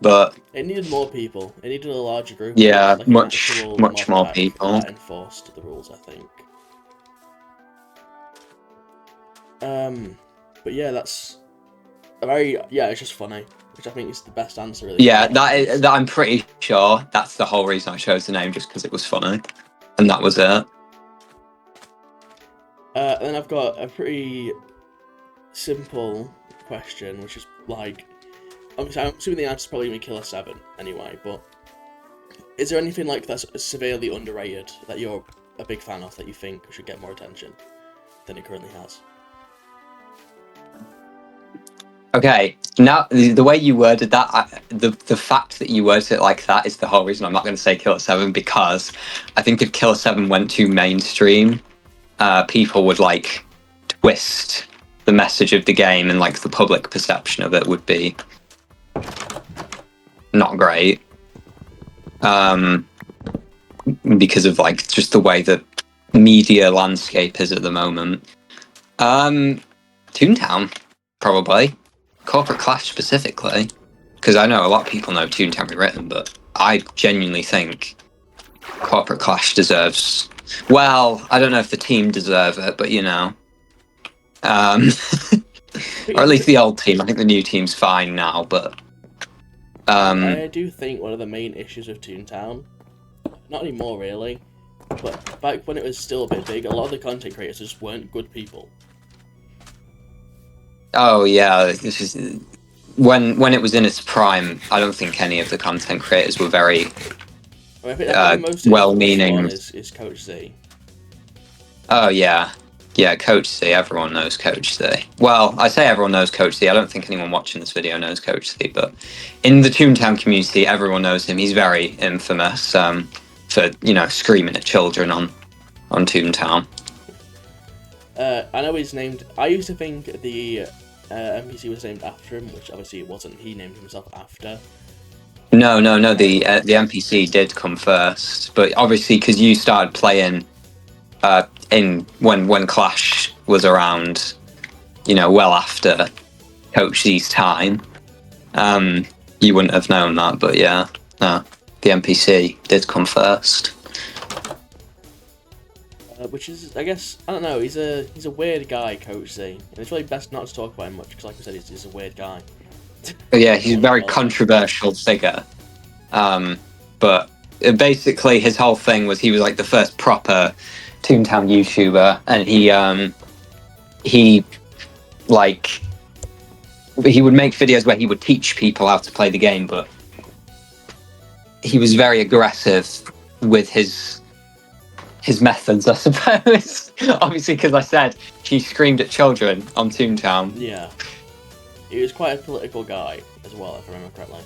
but it needed more people. It needed a larger group. Yeah, like much more people. That enforced the rules, I think. But yeah, that's a very it's just funny, which I think is the best answer. Really. Yeah, that I'm pretty sure that's the whole reason I chose the name, just because it was funny, and that was it. Then I've got a pretty simple question, which is like, I'm assuming the answer's probably gonna be Killer 7 anyway, but is there anything like that's severely underrated that you're a big fan of that you think should get more attention than it currently has? Okay, now the way you worded that, the fact that you worded it like that is the whole reason I'm not going to say Killer 7, because I think if Killer 7 went too mainstream, people would like twist the message of the game, and like the public perception of it would be not great. Because of like just the way the media landscape is at the moment. Toontown, probably. Corporate Clash specifically, because I know a lot of people know Toontown Rewritten, but I genuinely think Corporate Clash deserves. Well, I don't know if the team deserve it, but or at least the old team. I think the new team's fine now, but I do think one of the main issues of Toontown, not anymore really, but back when it was still a bit big, a lot of the content creators just weren't good people. Oh yeah, this is when it was in its prime. I don't think any of the content creators were very I think the most infamous well-meaning. one is Coach Z. Oh yeah, yeah. Coach Z. Everyone knows Coach Z. Well, I say everyone knows Coach Z. I don't think anyone watching this video knows Coach Z, but in the Toontown community, everyone knows him. He's very infamous for screaming at children on Toontown. I know he's named. I used to think the NPC was named after him, which obviously it wasn't. He named himself after. No. The NPC did come first, but obviously because you started playing in when Clash was around, well after Coach Z's time, you wouldn't have known that. But yeah, no, the NPC did come first. Which is, I guess, I don't know. He's a weird guy, Coach Z, and it's really best not to talk about him much because, like I said, he's a weird guy. Yeah, he's a very controversial figure. But basically, his whole thing was he was like the first proper Toontown YouTuber, and he would make videos where he would teach people how to play the game, but he was very aggressive with his methods, I suppose. Obviously, because I said she screamed at children on Toontown. Yeah, he was quite a political guy as well, if I remember correctly.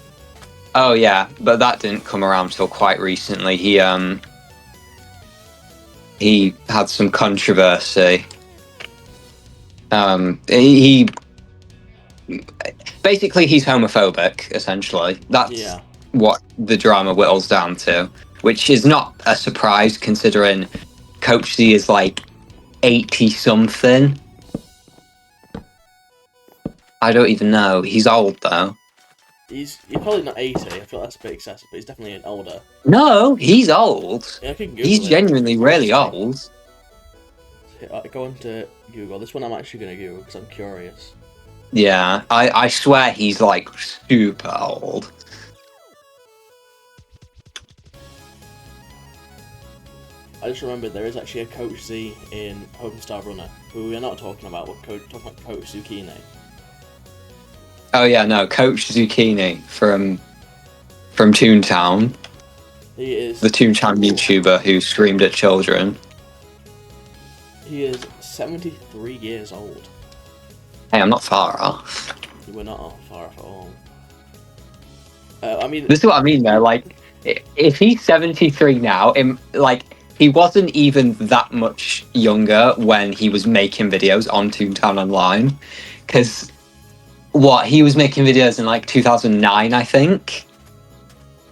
Oh yeah, but that didn't come around till quite recently. He had some controversy. He basically he's homophobic. Essentially, that's what the drama whittles down to, which is not a surprise considering Coach Z is like 80 something. I don't even know. He's old though. He's probably not 80. I feel that's a bit excessive, but he's definitely an older. No, he's old. Yeah, I can Google he's it. Genuinely really old. Go into Google. This one I'm actually going to Google because I'm curious. Yeah, I swear he's like super old. I just remembered there is actually a Coach Z in Homestar Runner, who we're not talking about. We're talking about Coach Zucchini. Oh yeah, no, Coach Zucchini from Toontown. He is the Toontown YouTuber who screamed at children. He is 73 years old. Hey, I'm not far off. We're not far off at all. I mean, this is what I mean though. Like, if he's 73 now, he wasn't even that much younger when he was making videos on Toontown Online, because he was making videos in like 2009, I think.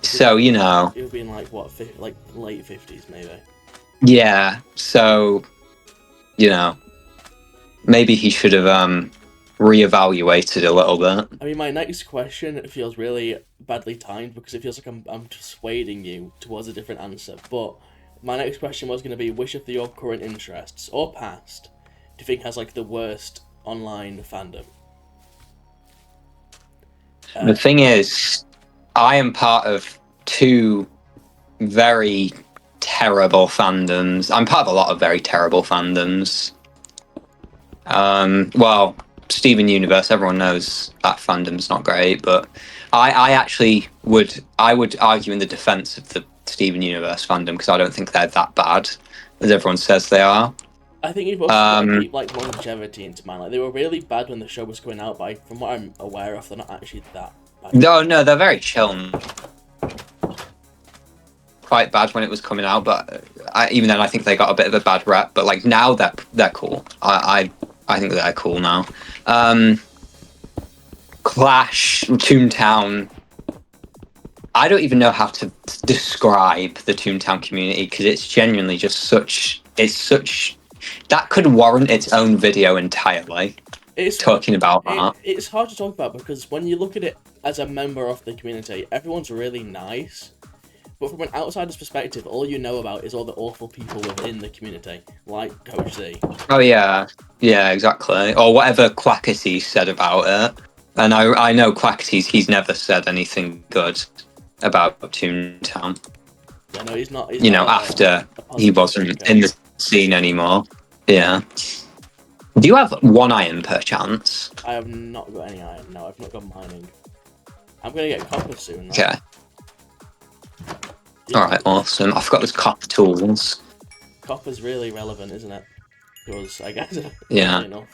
So it would be in like late 50s maybe. Yeah. So, maybe he should have reevaluated a little bit. I mean, my next question feels really badly timed because it feels like I'm persuading you towards a different answer. But my next question was going to be, which of your current interests or past do you think has like the worst online fandom? The thing is, I am part of two very terrible fandoms. I'm part of a lot of very terrible fandoms. Well, Steven Universe, everyone knows that fandom's not great, but I actually would argue in the defense of the Steven Universe fandom because I don't think they're that bad as everyone says they are. I think you've also keep like longevity into mind. Like, they were really bad when the show was coming out, but from what I'm aware of, they're not actually that bad. No, they're very chill. Quite bad when it was coming out, but even then I think they got a bit of a bad rep. But like now they're cool. I think they're cool now. Clash, Toontown. I don't even know how to describe the Toontown community because it's genuinely just such that could warrant its own video entirely. Talking about that. It's hard to talk about because when you look at it as a member of the community, everyone's really nice. But from an outsider's perspective, all you know about is all the awful people within the community, like Coach Z. Oh yeah, exactly. Or whatever Quackety's said about it. And I know Quackety's, he's never said anything good about Toontown. Yeah, no, he's not. After he wasn't in the scene anymore. Yeah. Do you have 1 iron per chance? I have not got any iron. No, I've not got mining. I'm gonna get copper soon, though. Okay. Yeah, Alright, awesome. I've got those copper tools. Copper's really relevant, isn't it? Because I guess, Yeah. enough.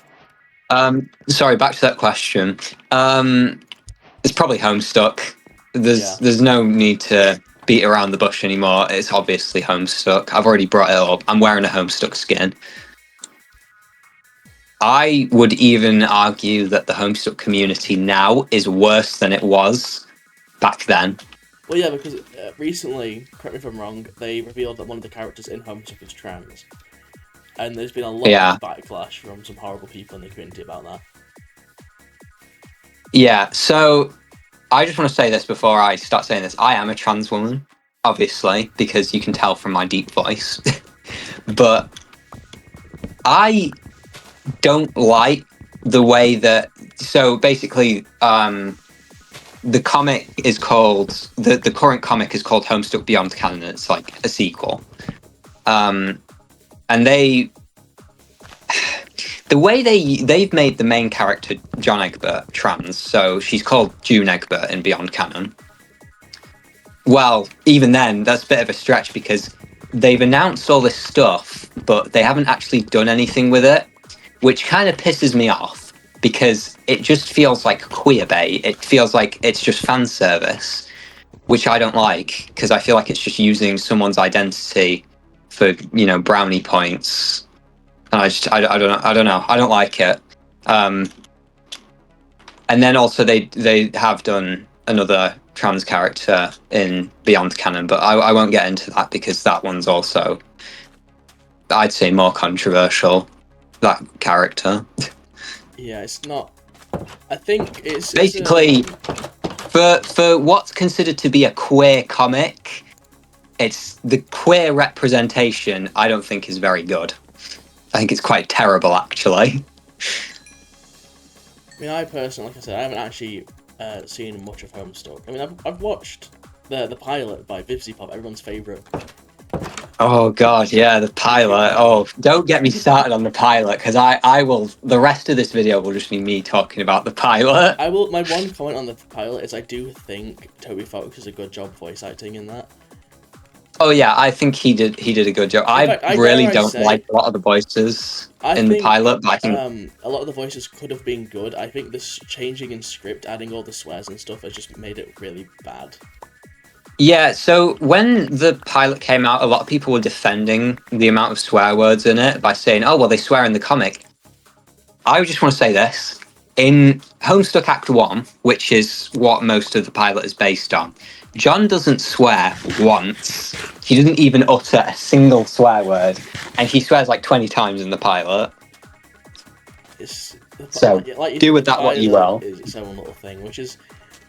Sorry, back to that question. It's probably Homestuck. Yeah. There's no need to beat around the bush anymore. It's obviously Homestuck. I've already brought it up. I'm wearing a Homestuck skin. I would even argue that the Homestuck community now is worse than it was back then. Well, yeah, because recently, correct me if I'm wrong, they revealed that one of the characters in Homestuck is trans. And there's been a lot of backlash from some horrible people in the community about that. Yeah, so I just want to say this before I start saying this. I am a trans woman, obviously, because you can tell from my deep voice. But I don't like the way that... So basically, the comic is called... The current comic is called Homestuck Beyond Canon. It's like a sequel. And they... The way they've made the main character, John Egbert, trans, so she's called June Egbert in Beyond Canon. Well, even then, that's a bit of a stretch because they've announced all this stuff, but they haven't actually done anything with it, which kind of pisses me off because it just feels like queer bait. It feels like it's just fan service, which I don't like because I feel like it's just using someone's identity for, brownie points. And I don't know. I don't like it. And then also they have done another trans character in Beyond Canon, but I won't get into that because that one's also, I'd say, more controversial. That character. Yeah, it's not. I think it's basically for what's considered to be a queer comic. It's the queer representation. I don't think is very good. I think it's quite terrible, actually. I mean, I personally, like I said, I haven't actually seen much of Homestuck. I mean, I've watched the pilot by Vivzy Pop, everyone's favourite. Oh god, yeah, the pilot. Oh, don't get me started on the pilot, because I will. The rest of this video will just be me talking about the pilot. I will. My one comment on the pilot is I do think Toby Fox does a good job voice acting in that. Oh yeah, I think he did a good job. I really don't like a lot of the voices in the pilot, but I think a lot of the voices could have been good. I think this changing in script, adding all the swears and stuff, has just made it really bad. Yeah, so when the pilot came out, a lot of people were defending the amount of swear words in it by saying, oh, well, they swear in the comic. I just want to say this. In Homestuck Act 1, which is what most of the pilot is based on, John doesn't swear once. He doesn't even utter a single swear word. And he swears like 20 times in the pilot. So, do with that what you will. It's its own little thing, which is...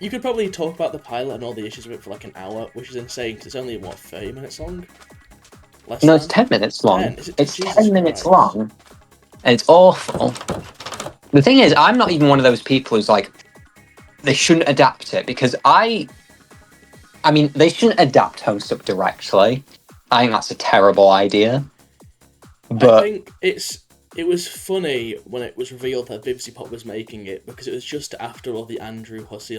You could probably talk about the pilot and all the issues with it for like an hour, which is insane, because it's only, 30 minutes long? No, it's 10 minutes long. It's 10 minutes long. And it's awful. The thing is, I'm not even one of those people who's like, they shouldn't adapt it, because I mean, they shouldn't adapt Homestuck directly. I think that's a terrible idea. But I think it was funny when it was revealed that Vivzy Pop was making it, because it was just after all the Andrew Hussey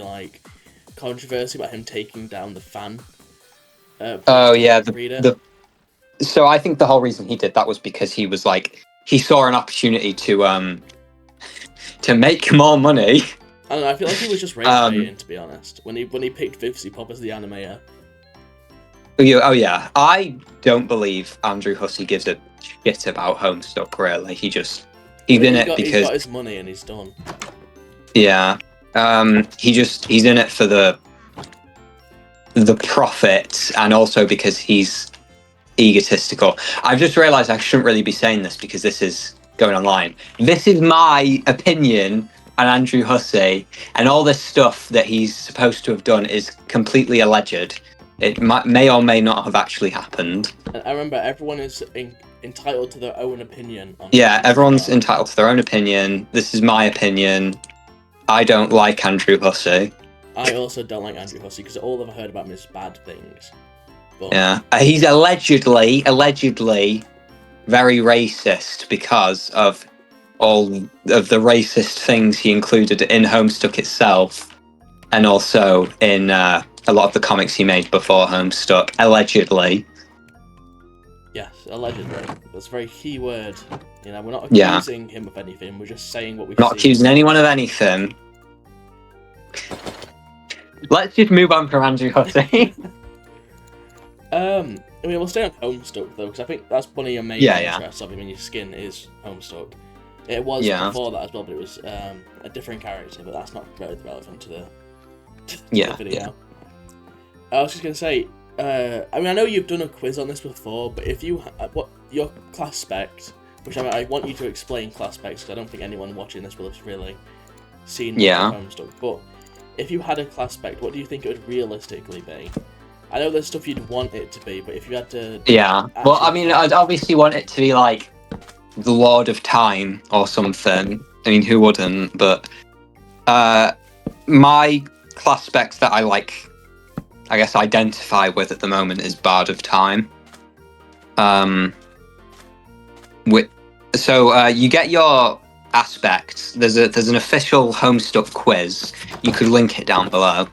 controversy about him taking down the fan. Oh yeah, so I think the whole reason he did that was because he was like, he saw an opportunity to make more money. I don't know, I feel like he was just rage-baiting, to be honest, when he picked Vivzy Pop as the animator. Oh yeah, I don't believe Andrew Hussey gives a shit about Homestuck, really. He's in it because... He's got his money and he's done. Yeah. He's in it for the profit, and also because he's egotistical. I've just realised I shouldn't really be saying this because this is going online. This is my opinion on Andrew Hussey, and all this stuff that he's supposed to have done is completely alleged. It may or may not have actually happened. And I remember everyone is entitled to their own opinion. Yeah, everyone's entitled to their own opinion. This is my opinion. I don't like Andrew Hussey. I also don't like Andrew Hussey because all I've heard about him is bad things. But... Yeah, he's allegedly very racist because of all of the racist things he included in Homestuck itself, and also in a lot of the comics he made before Homestuck, allegedly. Yes, allegedly. That's a very key word. You know, we're not accusing him of anything. We're just saying what we've Not seen. accusing anyone of anything. Let's just move on from Andrew Hussey. I mean, we'll stay on Homestuck though, because I think that's one of your main interests. I mean, your skin is Homestuck. It was before that as well, but it was a different character. But that's not very relevant to the video. Yeah. I was just gonna say. I mean, I know you've done a quiz on this before, but if you what your class specs, which I want you to explain class specs, because I don't think anyone watching this will have really seen Homestuck. But if you had a class spec, what do you think it would realistically be? I know there's stuff you'd want it to be, but if you had to... Yeah, well, I mean, I'd obviously want it to be like the Lord of Time or something. I mean, who wouldn't? But my class specs that I like, I guess, identify with at the moment is Bard of Time. So you get your aspects. There's an official Homestuck quiz. You could link it down below.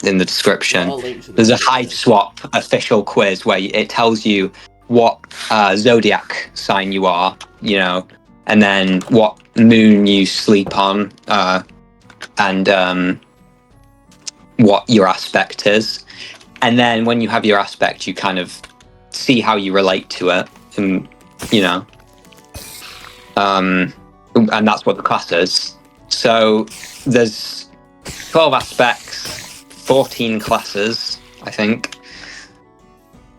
In the description. There's a Hive Swap official quiz where it tells you what zodiac sign you are, you know, and then what moon you sleep on, and what your aspect is. And then when you have your aspect, you kind of see how you relate to it, and you know, and that's what the class is. So there's 12 aspects. 14 classes, I think.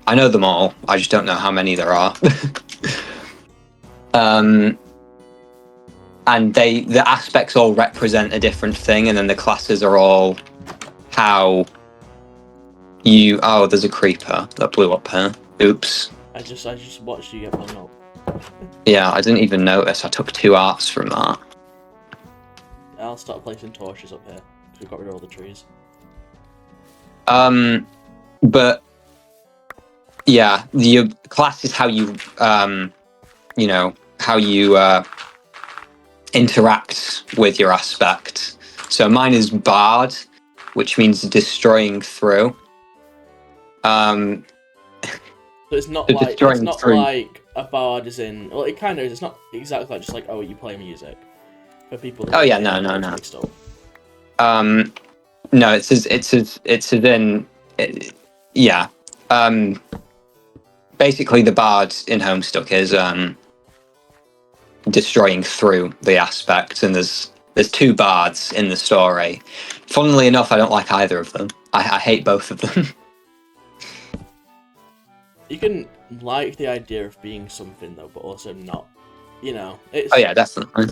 I know them all. I just don't know how many there are. And the aspects all represent a different thing, and then the classes are all how you... Oh, there's a creeper that blew up here. Oops. I just watched you get blown up. Yeah, I didn't even notice. I took 2 arts from that. I'll start placing torches up here, because we've got rid of all the trees. But yeah, the class is how you, you know, how you interact with your aspect. So mine is Bard, which means destroying through. So it's not like a bard is in. Well, it kind of is. It's not exactly like just like, oh, you play music for people. Oh yeah, no. No, it's as in, yeah. Basically, the bard in Homestuck is destroying through the aspects, and there's 2 bards in the story. Funnily enough, I don't like either of them. I hate both of them. You can like the idea of being something though, but also not. You know, it's... Oh yeah, definitely.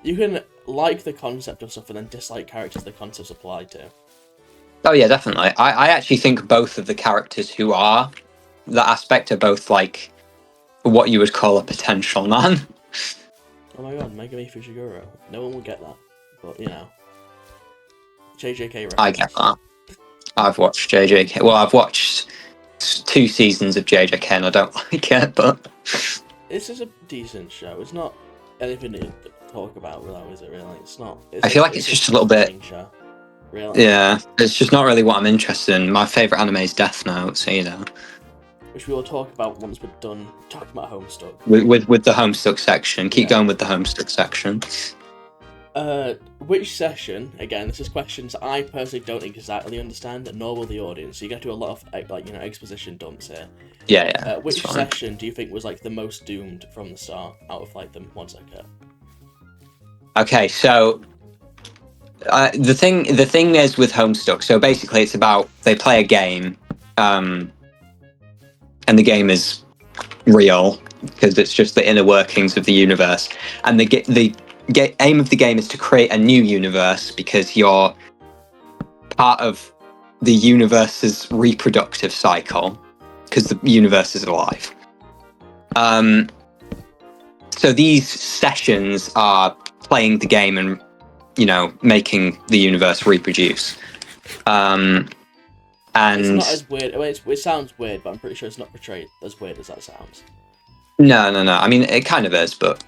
You can like the concept of stuff and then dislike characters the concepts apply to. Oh yeah, definitely. I actually think both of the characters who are that aspect are both like what you would call a potential man. Oh my god, Megami Fushiguro. No one will get that, but you know. JJK reference. I get that. I've watched JJK. Well, I've watched 2 seasons of JJK and I don't like it, but... This is a decent show. It's not anything to talk about, though, is it really? It's not... I feel like it's just a little bit... Show. Really? Yeah, it's just not really what I'm interested in. My favourite anime is Death Note, so you know. Which we will talk about once we're done talking about Homestuck. With the Homestuck section. Keep going with the Homestuck section. Which session, again, this is questions I personally don't exactly understand, nor will the audience, so you get to do a lot of, like, you know, exposition dumps here. Yeah. Which session do you think was, like, the most doomed from the start, out of, like, them ones I cut? Okay, so... the thing is with Homestuck, so basically it's about, they play a game, and the game is real, because it's just the inner workings of the universe, and the aim of the game is to create a new universe, because you're part of the universe's reproductive cycle, because the universe is alive. So these sessions are playing the game and, you know, making the universe reproduce. And it's not as weird. I mean, it sounds weird, but I'm pretty sure it's not portrayed as weird as that sounds. No. I mean, it kind of is, but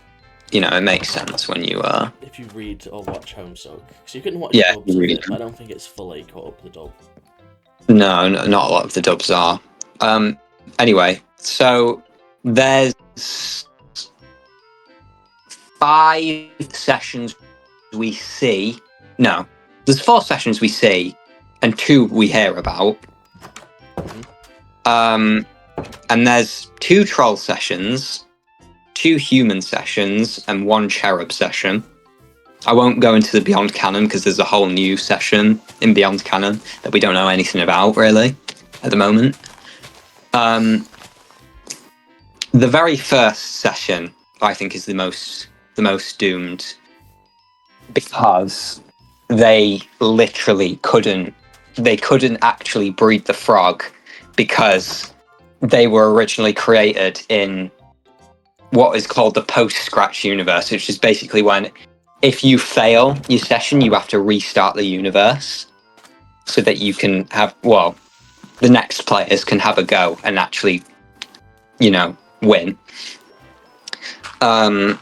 you know, it makes sense when you If you read or watch Homestuck, because you can watch yeah, dubs you of read it, but I don't think it's fully caught up with the dub. No, not a lot of the dubs are. Anyway, so there's 5 sessions we see. No, there's 4 sessions we see, and 2 we hear about. And there's 2 troll sessions, 2 human sessions, and 1 cherub session. I won't go into the Beyond Canon because there's a whole new session in Beyond Canon that we don't know anything about really at the moment. The very first session, I think, is the most doomed because they literally couldn't actually breed the frog because they were originally created in what is called the post-scratch universe, which is basically when if you fail your session, you have to restart the universe so that you can have, well, the next players can have a go and actually, you know, win. And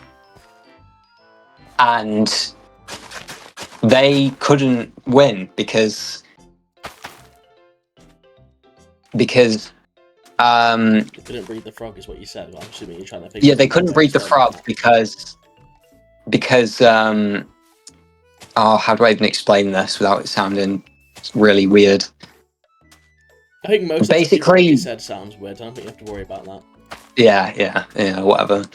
they couldn't win because they couldn't breed the frog, is what you said. But I'm assuming you're trying to figure. Yeah, they couldn't breed the frog because oh, how do I even explain this without it sounding really weird? I think most basically of what you said sounds weird. I don't think you have to worry about that. Yeah, whatever.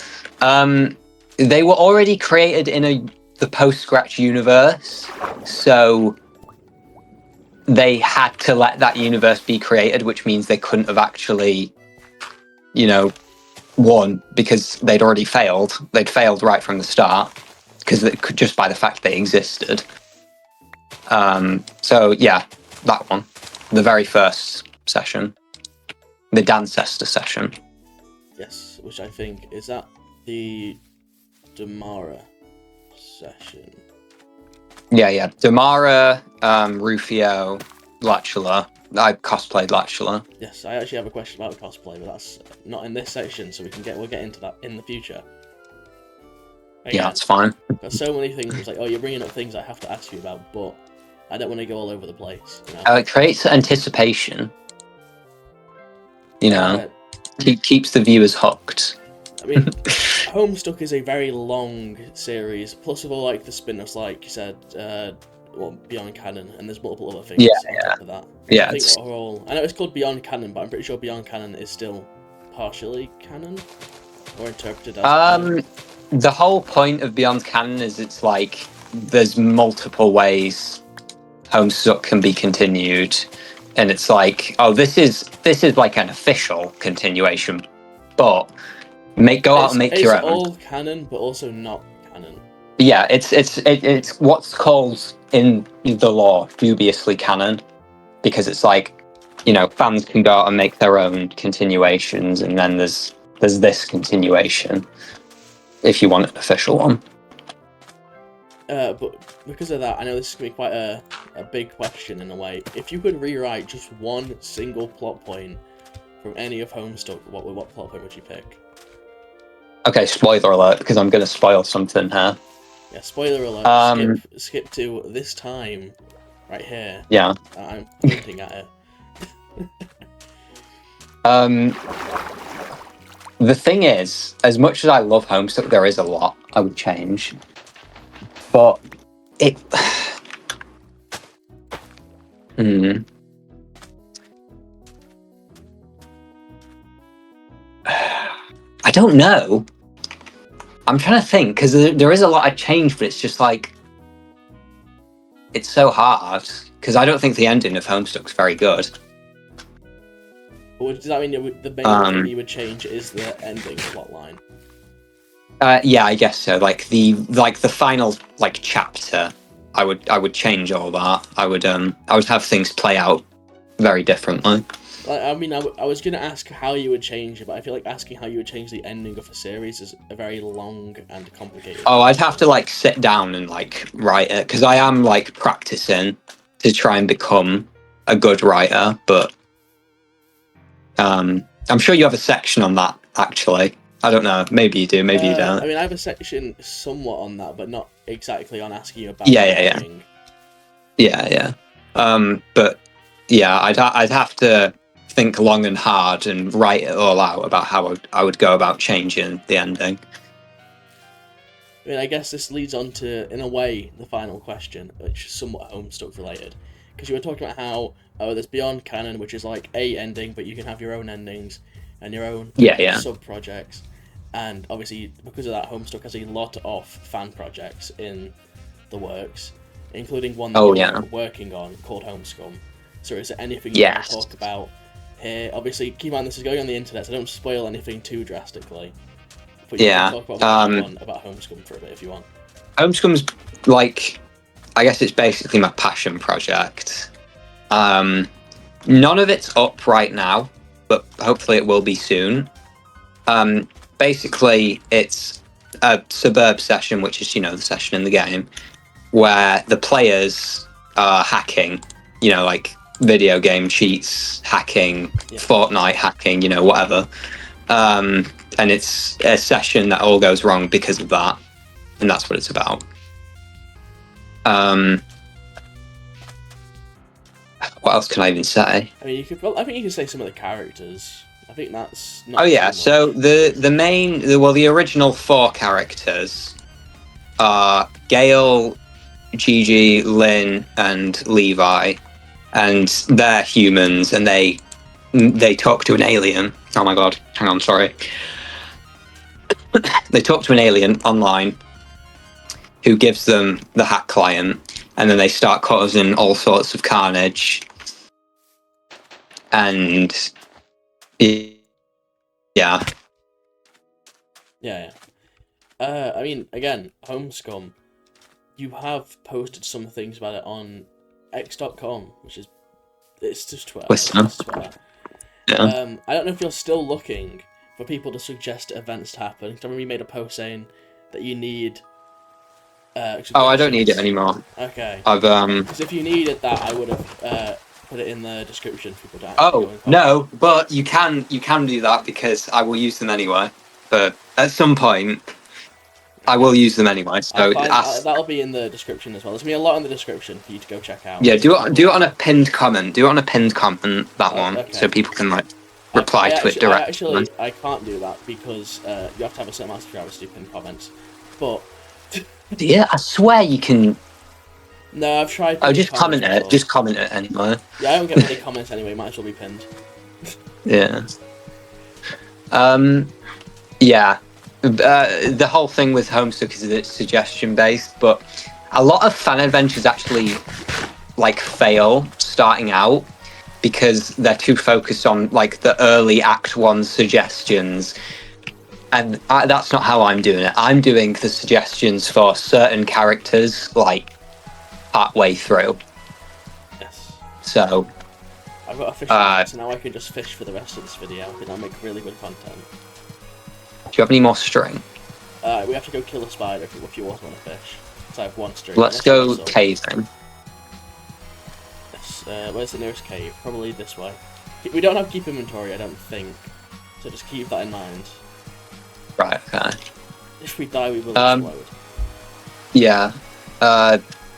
They were already created in the post-scratch universe, so they had to let that universe be created, which means they couldn't have actually, you know, won because they'd already failed. They'd failed right from the start because just by the fact they existed. So yeah, that one, the very first session, the Dancester session. Yes, which I think is that the Damara session. Yeah. Damara, Rufio, Latula. I cosplayed Latula. Yes, I actually have a question about cosplay, but that's not in this section, so we'll get into that in the future. Again, yeah, that's fine. There's so many things like, oh, you're bringing up things I have to ask you about, but I don't want to go all over the place. You know? It creates anticipation. You know, keeps the viewers hooked. I mean, Homestuck is a very long series, plus of all like the spin-offs, like you said, Beyond Canon, and there's multiple other things on top of that. Yeah, I think I know it's called Beyond Canon, but I'm pretty sure Beyond Canon is still partially canon or interpreted as canon. The whole point of Beyond Canon is it's like there's multiple ways Homestuck can be continued, and it's like, oh, this is like an official continuation, but go out and make your own. It's all canon, but also not canon. Yeah, it's what's called in the law dubiously canon, because it's like, you know, fans can go out and make their own continuations, and then there's this continuation if you want an official one. But because of that, I know this is going to be quite a big question in a way. If you could rewrite just one single plot point from any of Homestuck, what plot point would you pick? Okay, spoiler alert, because I'm going to spoil something here. Yeah, spoiler alert. Skip to this time, right here. Yeah. I'm pointing at it. The thing is, as much as I love Homestuck, there is a lot I would change. But it... I don't know. I'm trying to think, because there is a lot I changed, but it's just like... It's so hard, because I don't think the ending of Homestuck's very good. Well, does that mean the main thing you would change is the ending plotline? Yeah, I guess so. Like the final chapter, I would change all that. I would have things play out very differently. I mean, I was gonna ask how you would change it, but I feel like asking how you would change the ending of a series is a very long and complicated. Oh, I'd have to sit down and write it, because I am practicing to try and become a good writer. But I'm sure you have a section on that actually. I don't know. Maybe you do. Maybe you don't. I mean, I have a section somewhat on that, but not exactly on asking you about Yeah. gaming. Yeah. But yeah, I'd have to think long and hard and write it all out about how I would go about changing the ending. I mean, I guess this leads on to, in a way, the final question, which is somewhat Homestuck related. Because you were talking about how, there's Beyond Canon, which is like a ending, but you can have your own endings and your own Yeah. sub-projects. And obviously, because of that, Homestuck has a lot of fan projects in the works, including one that you're working on called Homescum. So is there anything you want to talk about here? Obviously, keep in mind this is going on the internet, so don't spoil anything too drastically. But you can talk about what you want about Homescum for a bit if you want. Homescum's like, I guess it's basically my passion project. None of it's up right now, but hopefully it will be soon. Basically, it's a suburb session, which is, the session in the game, where the players are hacking, like video game cheats, hacking, Fortnite hacking, whatever. And it's a session that all goes wrong because of that. And that's what it's about. What else can I even say? I mean, I think you could say some of the characters. I think that's not. Oh yeah, so the original 4 characters are Gale, Gigi, Lynn, and Levi, and they're humans, and they talk to an alien. Oh my god, hang on, sorry. They talk to an alien online who gives them the hack client, and then they start causing all sorts of carnage. And yeah. I mean, again, Homescum, you have posted some things about it on x.com, it's just Twitter. Yeah. I don't know if you're still looking for people to suggest events to happen. I remember you made a post saying that you need. I don't need it anymore. Okay. I've Because if you needed that, I would have put it in the description for people to actually go and no, but you can do that because I will use them anyway. But at some point, I will use them anyway. So that'll be in the description as well. There's gonna be a lot in the description for you to go check out. Yeah, do it on a pinned comment. Do it on a pinned comment, that one, okay. So people can reply to it directly. I can't do that because you have to have a certain amount of hours to do pinned comments. But yeah, I swear you can. No, I've tried. Oh, just comment it. Just comment it anyway. Yeah, I don't get many comments anyway. Might as well be pinned. Yeah. Yeah. The whole thing with Homestuck is that it's suggestion based, but a lot of fan adventures actually fail starting out because they're too focused on the early Act 1 suggestions, and that's not how I'm doing it. I'm doing the suggestions for certain characters part way through. Yes. So I've got a fish tank, so now I can just fish for the rest of this video, and I'll make really good content. Do you have any more string? We have to go kill a spider if you want to fish. So I have 1 string. Let's go caving. Yes. Where's the nearest cave? Probably this way. We don't have keep inventory, I don't think. So just keep that in mind. Right, okay. If we die, we will explode. Yeah.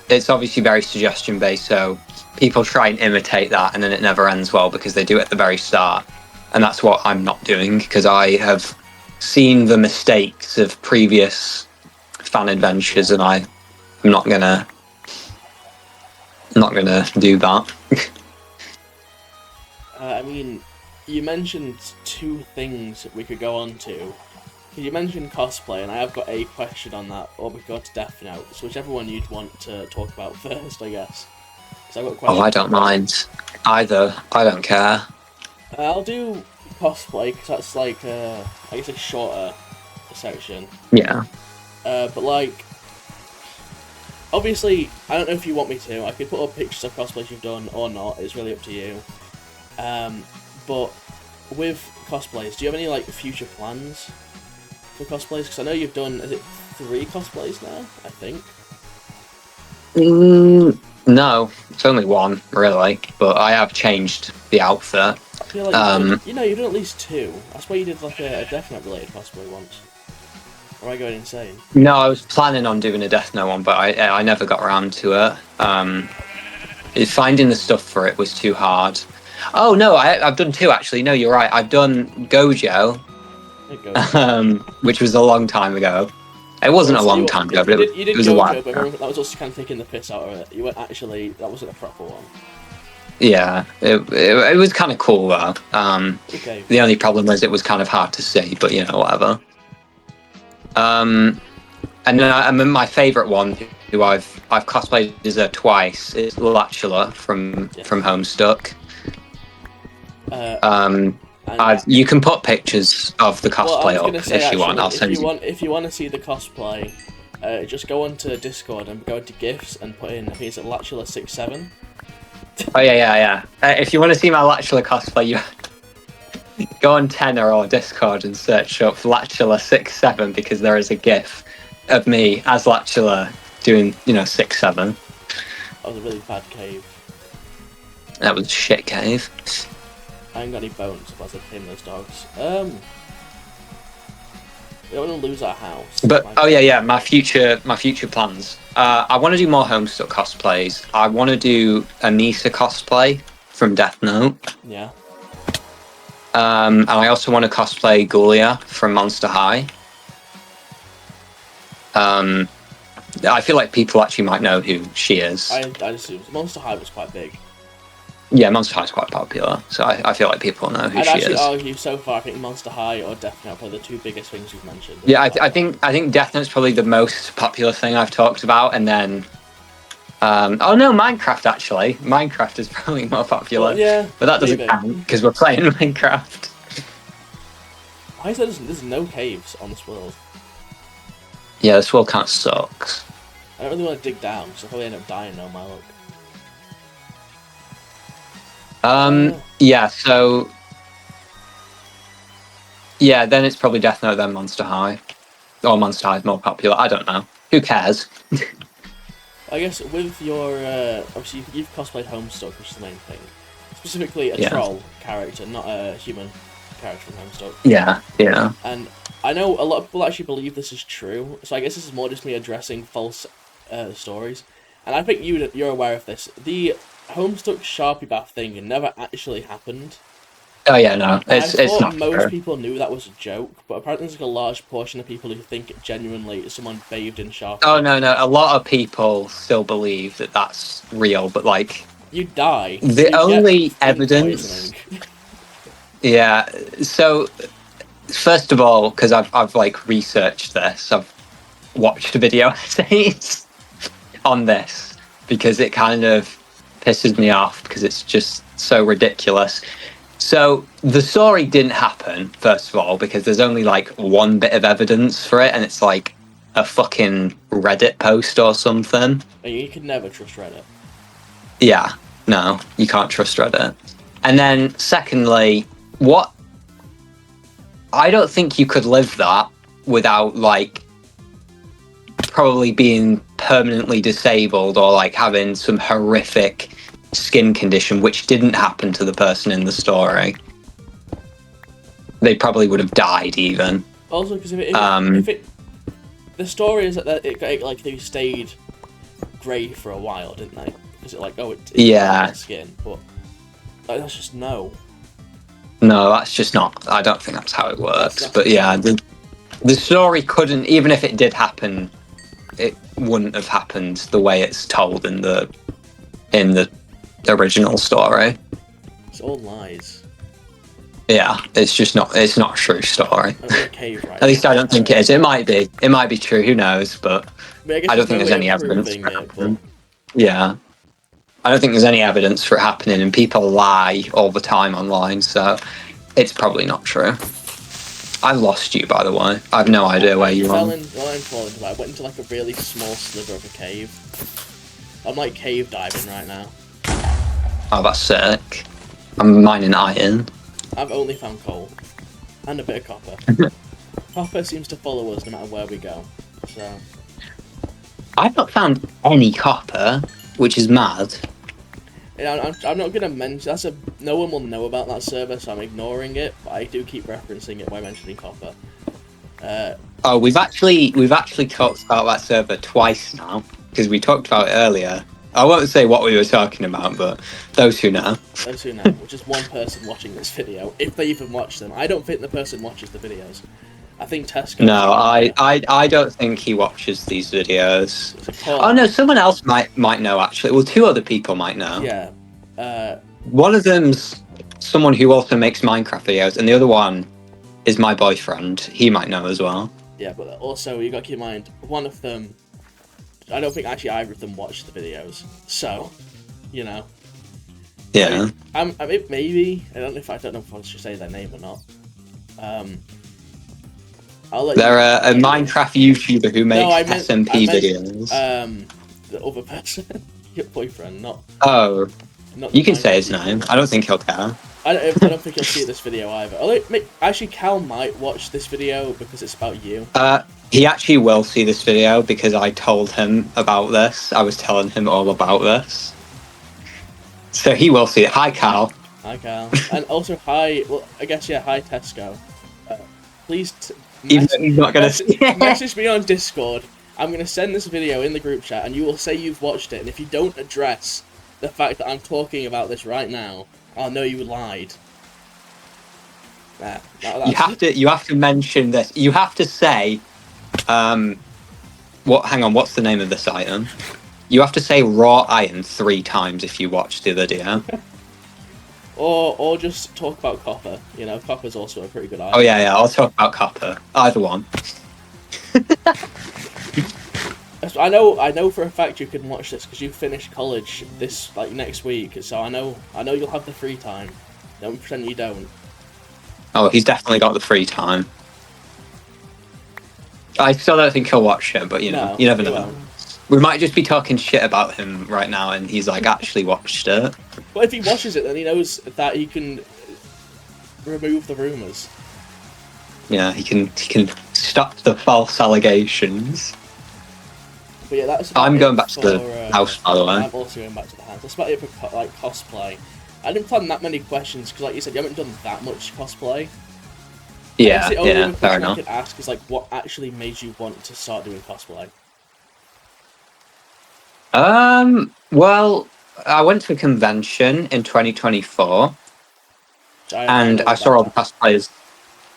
It's obviously very suggestion based, so people try and imitate that, and then it never ends well because they do it at the very start. And that's what I'm not doing, because I have seen the mistakes of previous fan adventures, and I'm not gonna do that. I mean, you mentioned 2 things that we could go on to. You mentioned cosplay, and I have got a question on that, or we could go to Death Note, so whichever one you'd want to talk about first, I guess. I've got I don't mind either. I don't care. I'll do cosplay because that's I guess a shorter section. Yeah. But obviously, I don't know if you want me to. I could put up pictures of cosplays you've done or not. It's really up to you. But with cosplays, do you have any future plans for cosplays? Because I know you've done 3 cosplays now, I think. No, it's only 1 really, but I have changed the outfit. feel like you did at least 2. That's why you did like a Death Note related cosplay once. Or am I going insane? No, I was planning on doing a Death Note one, but I never got around to it. Finding the stuff for it was too hard. Oh no, I've done 2 actually. No, you're right. I've done Gojo, which was a long time ago. It wasn't a long time ago, but it was a while ago. But remember, that was also kind of taking the piss out of it. You weren't actually. That wasn't a proper one. Yeah, it was kind of cool though. Okay. The only problem was it was kind of hard to see, but whatever. And then my favourite one, who I've cosplayed as her twice, is Latula from Homestuck. You can put pictures of the cosplay up if you want. I'll send you. If you want to see the cosplay, just go onto Discord and go into GIFs and put in. I think it's Latula 67. Oh yeah. If you want to see my Latula cosplay, you go on Tenor or Discord and search up Latula 67 because there is a GIF of me as Latula doing 6-7. That was a really bad cave. That was a shit cave. I ain't got any bones, otherwise I'd tame those dogs. We don't want to lose our house. But my future plans. I want to do more Homestuck cosplays. I want to do a Nisa cosplay from Death Note. Yeah. And I also want to cosplay Gulia from Monster High. I feel like people actually might know who she is. I assume Monster High was quite big. Yeah, Monster High is quite popular, so I feel like people know who she is. I'd actually argue so far, I think Monster High or Death Note are the 2 biggest things you've mentioned. Yeah, I think Death Note's probably the most popular thing I've talked about, and then oh no, Minecraft actually. Minecraft is probably more popular. Well, yeah, but that doesn't count because we're playing Minecraft. Why is there's no caves on this world? Yeah, this world kind of sucks. I don't really want to dig down, so I'll probably end up dying no matter what. Yeah, so yeah, then it's probably Death Note, then Monster High. Or Monster High is more popular, I don't know. Who cares? I guess with your obviously you've cosplayed Homestuck, which is the main thing. Specifically a troll character, not a human character from Homestuck. Yeah. And I know a lot of people actually believe this is true, so I guess this is more just me addressing false stories. And I think you're aware of this. The Homestuck Sharpie Bath thing never actually happened. Oh yeah, no, it's not. Most people knew that was a joke, but apparently there's like a large portion of people who think it genuinely someone bathed in Sharpie. Oh no, a lot of people still believe that that's real, but like you die. The only evidence. Yeah, so first of all, because I've like researched this, I've watched video essays on this because it kind of pisses me off because it's just so ridiculous. So the story didn't happen, first of all, because there's only like one bit of evidence for it, and it's like a fucking Reddit post or something. You can never trust Reddit. Yeah, no, you can't trust Reddit. And then secondly, I don't think you could live that without like probably being permanently disabled or like having some horrific skin condition, which didn't happen to the person in the story. They probably would have died even. Also, because the story is that they stayed grey for a while, didn't they? Because it's skin, but that's just no. No, that's just not. I don't think that's how it works. But yeah, the story couldn't, even if it did happen, it wouldn't have happened the way it's told in the original story. It's all lies. Yeah, it's just not. It's not a true story. Cave, right? At least I don't think it is. It might be. It might be true. Who knows? But I don't think there's any evidence for it happening. Yeah, I don't think there's any evidence for it happening, and people lie all the time online, so it's probably not true. I lost you, by the way. I have no idea where you are. I went into like a really small sliver of a cave. I'm like cave diving right now. Oh, that's sick. I'm mining iron. I've only found coal. And a bit of copper. Copper seems to follow us no matter where we go. So I've not found any copper, which is mad. I'm not gonna mention. No one will know about that server, so I'm ignoring it. But I do keep referencing it by mentioning Copper. Oh, we've actually talked about that server twice now because we talked about it earlier. I won't say what we were talking about, but those who know. Those who know, which is one person watching this video, if they even watch them. I don't think the person watches the videos. I think Tesco. No, I don't think he watches these videos. Paul, Oh no, someone else might know actually. Well, two other people might know. Yeah. One of them's someone who also makes Minecraft videos, and the other one is my boyfriend. He might know as well. Yeah, but also you got to keep in mind, one of them. I don't think actually either of them watch the videos, so you know. Yeah. I mean, maybe I don't know if I should say their name or not. I'll let They're you, a Minecraft YouTuber who makes SMP videos. The other person, your boyfriend, not. Oh. Not You can say his name. I don't think he'll care. I don't think he'll see this video either. Although, actually, Cal might watch this video because it's about you. He actually will see this video because I told him about this. I was telling him all about this. So he will see it. Hi, Cal. Hi, Cal. And also, hi, Tesco. Please message me on Discord. I'm going to send this video in the group chat and you will say you've watched it. And if you don't address the fact that I'm talking about this right now, I'll know you lied. You have to mention this. You have to say, hang on, what's the name of this item? You have to say raw iron 3 times if you watch the video. or just talk about copper. You know, copper's also a pretty good item. Oh yeah, I'll talk about copper. Either one. I know for a fact you can watch this because you finish college next week. So I know you'll have the free time. Don't pretend you don't. Oh, he's definitely got the free time. I still don't think he'll watch it, but you never know. Won't. We might just be talking shit about him right now, and he's like actually watched it. But if he watches it, then he knows that he can remove the rumors. Yeah, he can stop the false allegations. But yeah, that's. I'm going back to the house, by the way. I'm also going back to the house. That's about it for cosplay. I didn't plan that many questions because, like you said, you haven't done that much cosplay. Yeah, the only fair question enough. I could ask is what actually made you want to start doing cosplay? Well, I went to a convention in 2024, and I saw all the cosplayers.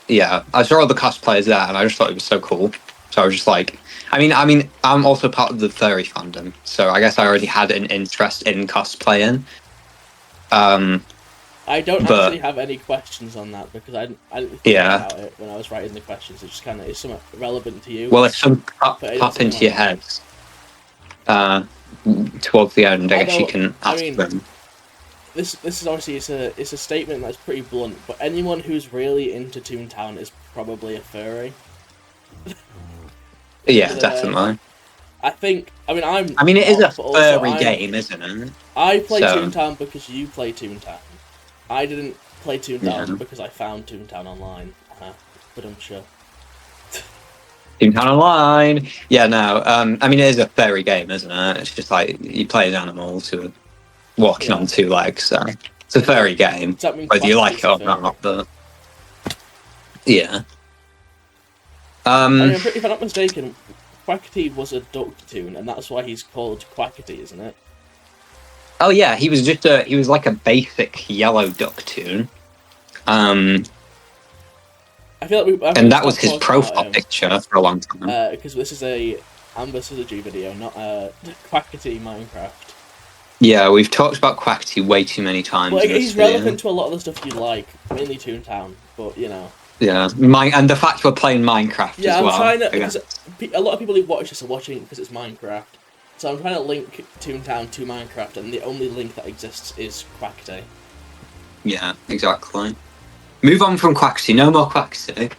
Yeah, I saw all the cosplayers there, and I just thought it was so cool. So I was just like, I mean, I'm also part of the furry fandom, so I guess I already had an interest in cosplaying. I don't actually have any questions on that because I didn't think about it when I was writing the questions. It just kind of is something relevant to you. Well, if some pop into your head towards the end, I guess you can ask them. This is obviously it's a statement that's pretty blunt, but anyone who's really into Toontown is probably a furry. Yeah, definitely. I mean, it is a furry game, isn't it? I play Toontown because you play Toontown. I didn't play Toontown because I found Toontown online. But I'm sure. Toontown Online. Yeah, no. I mean, it is a furry game, isn't it? It's just like you play as animals who are walking on 2 legs. So it's a furry game, whether you like it or not. But yeah. If I'm not mistaken, Quackity was a Ducktoon, and that's why he's called Quackity, isn't it? Oh yeah, he was like a basic yellow Ducktoon. I feel like and that was his profile picture for a long time. Because this is a Amber Syzygy video, not a Quackity Minecraft. Yeah, we've talked about Quackity way too many times. Well, he's relevant to a lot of the stuff you like, mainly Toontown, but you know. Yeah, and the fact we're playing Minecraft as well. I'm trying to, because a lot of people who watch this are watching it because it's Minecraft. So I'm trying to link Toontown to Minecraft, and the only link that exists is Quackity. Yeah, exactly. Move on from Quackity, no more Quackity.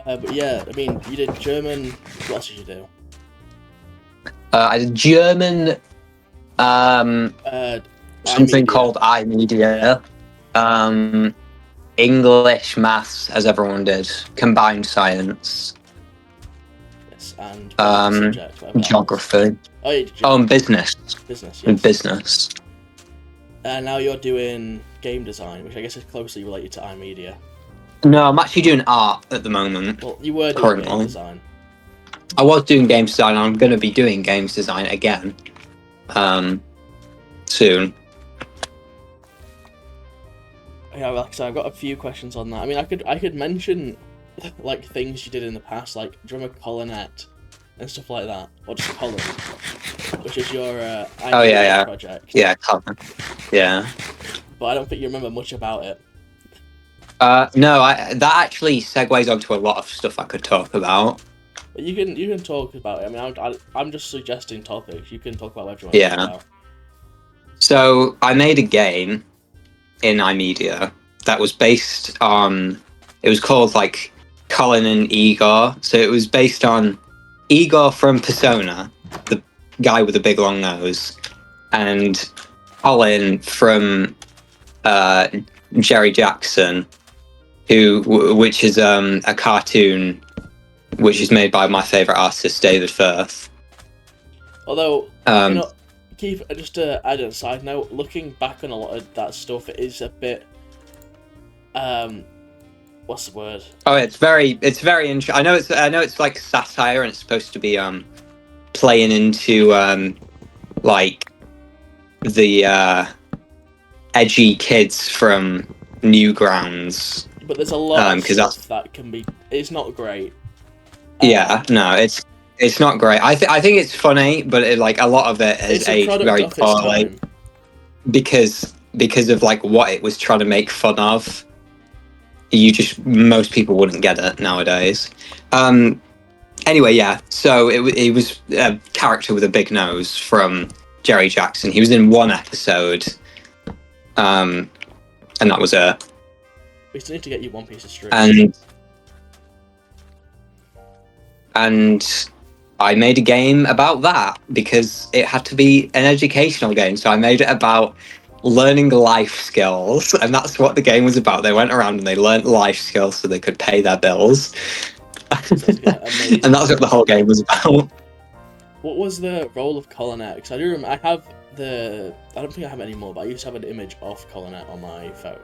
But yeah, I mean, you did German, what else did you do? I did German, something called iMedia, English, maths, as everyone did, combined science. Yes, and geography. Oh, yeah, and business. Business, yes. And business. Now you're doing game design, which I guess is closely related to iMedia. No, I'm actually doing art at the moment. Well, you were doing currently. game design. I was doing games design. I'm going to be doing games design again soon. Yeah, like I said, I've got a few questions on that. I mean, I could mention like things you did in the past, like drummer Colinette and stuff like that, or just Colin, which is your iMedia project. Yeah, Colin. Yeah. But I don't think you remember much about it. No, that actually segues onto a lot of stuff I could talk about. But you can talk about it. I mean, I'm just suggesting topics. You can talk about whatever you want to talk about. So I made a game in iMedia that was based on. It was called like Colin and Igor. So it was based on Igor from Persona, the guy with the big long nose, and Colin from Jerry Jackson, which is a cartoon which is made by my favorite artist David Firth. Although Keith, just to add a side note, looking back on a lot of that stuff, it is a bit what's the word? Oh, it's very interesting. I know it's like satire and it's supposed to be playing into like the edgy kids from Newgrounds. But there's a lot of stuff that can be. It's not great. Yeah, no, it's not great. I think it's funny, but a lot of it is aged very poorly because of like what it was trying to make fun of. Most people wouldn't get it nowadays. Anyway, yeah. So it was a character with a big nose from Jerry Jackson. He was in one episode, and that was it. We still need to get you one piece of string. And I made a game about that because it had to be an educational game. So I made it about learning life skills, and that's what the game was about. They went around and they learned life skills so they could pay their bills. And that's what the whole game was about. What was the role of Colinette? Because I do remember, I don't think I have it anymore, but I used to have an image of Colinette on my phone.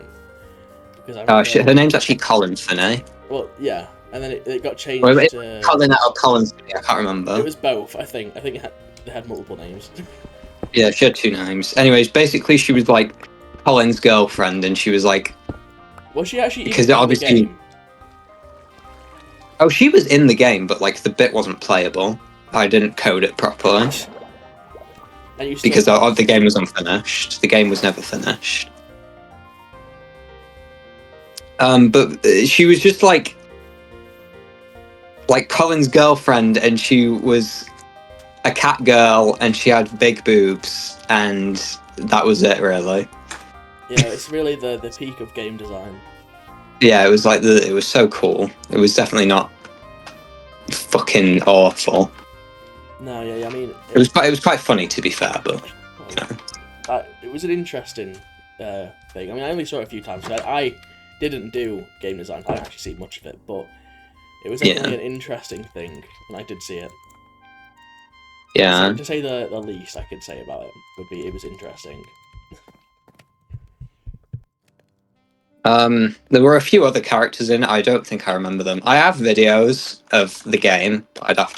Oh shit, her name's actually Colin Finney. Well, yeah, and then it got changed to... Colinette or Colin Finney, I can't remember. It was both, I think. I think it had multiple names. Yeah, she had two names. Anyways, basically she was like Colin's girlfriend, and she was like... Was she actually because in the game? Oh, she was in the game, but like the bit wasn't playable. I didn't code it properly. Because the game was unfinished. The game was never finished. But she was just like Colin's girlfriend, and she was a cat girl, and she had big boobs, and that was it, really. Yeah, it's really the peak of game design. Yeah, it was like it was so cool. It was definitely not fucking awful. No, yeah, I mean it was quite funny, to be fair, but you know. It was an interesting thing. I mean, I only saw it a few times. So I didn't do game design. I didn't actually see much of it, but it was definitely an interesting thing when I did see it. Yeah. To say the least I could say about it would be it was interesting. There were a few other characters in it. I don't think I remember them. I have videos of the game, but I'd have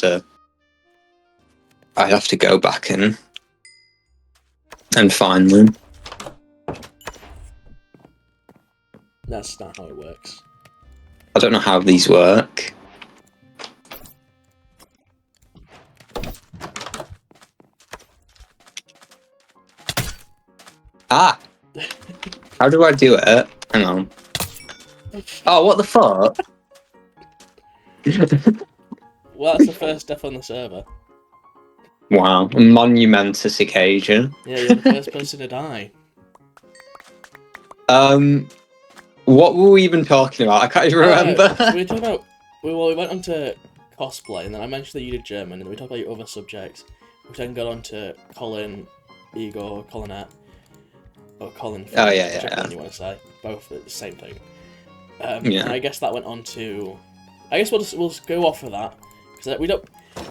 to go back and find them. That's not how it works. I don't know how these work. Ah! How do I do it? Hang on. Oh, what the fuck? Well, that's the first death on the server. Wow, a monumentous occasion. Yeah, you're the first person to die. What were we even talking about? I can't even remember. We were talking about... we went on to cosplay, and then I mentioned that you did German, and then we talked about your other subjects, which then got on to Colin, Igor, Colinette, or Colin. Oh, yeah. You want to say. Both the same thing. Yeah. And I guess that went on to... I guess we'll just go off of that, because we don't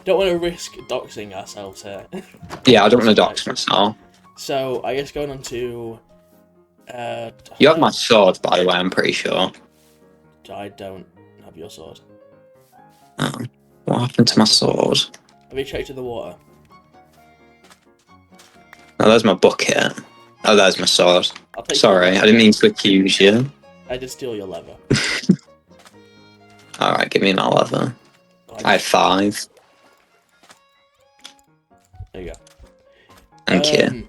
want to risk doxing ourselves here. Yeah, I don't want to dox myself. So, I guess going on to You have my sword, by the way, I'm pretty sure. I don't have your sword. Oh, what happened to my sword? Have you checked in the water? Oh, there's my bucket. Oh, there's my sword. Sorry, I didn't mean to accuse you. I did steal your leather. Alright, give me my leather. I had 5. There you go. Thank you.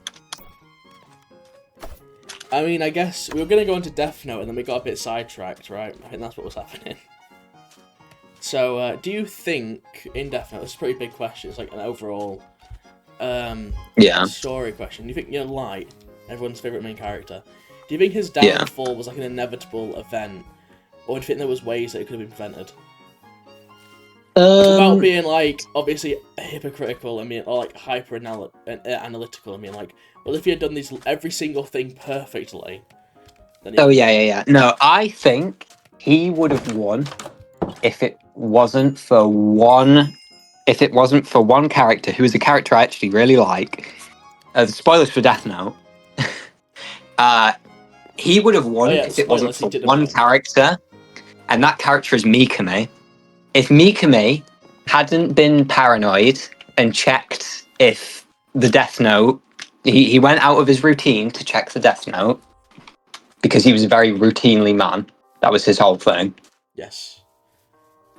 I mean, I guess we were going to go into Death Note and then we got a bit sidetracked, right? I think that's what was happening. So, do you think, in Death Note, this is a pretty big question, it's like an overall story question. Do you think, Light, everyone's favourite main character, do you think his downfall was like an inevitable event? Or do you think there was ways that it could have been prevented? Without being, like, obviously hypocritical, or, like, hyper-analytical, well, if he had done every single thing perfectly... Then yeah. No, I think he would have won if it wasn't for one character, who is a character I actually really like. Spoilers for Death Note. He would have won if it wasn't for one character, and that character is Mikami. If Mikami hadn't been paranoid and checked if the Death Note, he went out of his routine to check the Death Note because he was a very routinely man. That was his whole thing. Yes.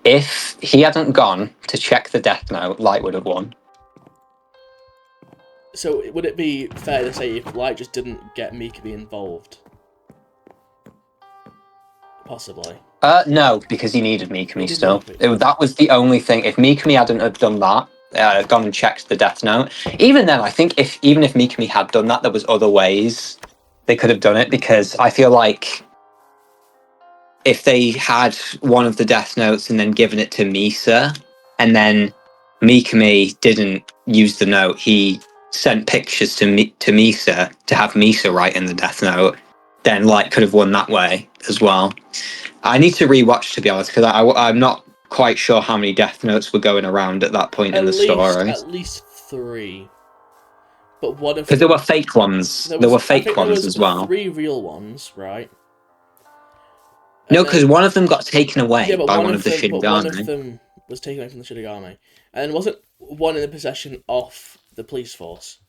If he hadn't gone to check the Death Note, Light would have won. So would it be fair to say if Light just didn't get Mikami involved? Possibly. No, because he needed Mikami still. That was the only thing. If Mikami hadn't have done that, gone and checked the Death Note, even then, I think even if Mikami had done that, there was other ways they could have done it, because I feel like if they had one of the Death Notes and then given it to Misa, and then Mikami didn't use the note, he sent pictures to Misa to have Misa write in the Death Note, then Light could have won that way as well. I need to rewatch, to be honest, because I'm not quite sure how many Death Notes were going around at that point in the story. At least 3. But one of because there were fake ones. There were fake ones as well. 3 real ones, right? No, because one of them got taken away by one of the Shinigami. But one of them was taken away from the Shinigami. And wasn't one in the possession of the police force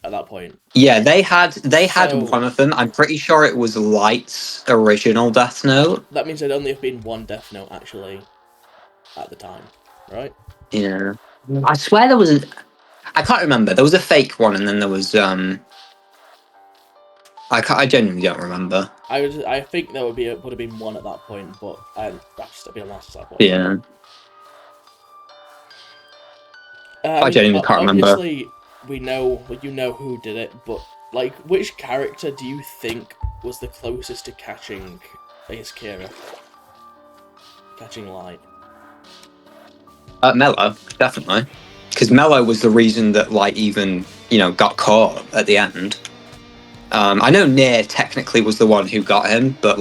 at that point? Yeah, they had one of them. I'm pretty sure it was Light's original Death Note. That means there'd only have been one Death Note, actually, at the time, right? Yeah. I swear there was I can't remember. There was a fake one, and then there was I genuinely don't remember. I think there would have been one at that point, but that's to be honest at that point. Yeah. I genuinely can't remember. Obviously, you know who did it, but like, which character do you think was the closest to catching, I guess, Kira? Catching Light? Mello, definitely. Because Mello was the reason that Light even, got caught at the end. I know Nier technically was the one who got him, but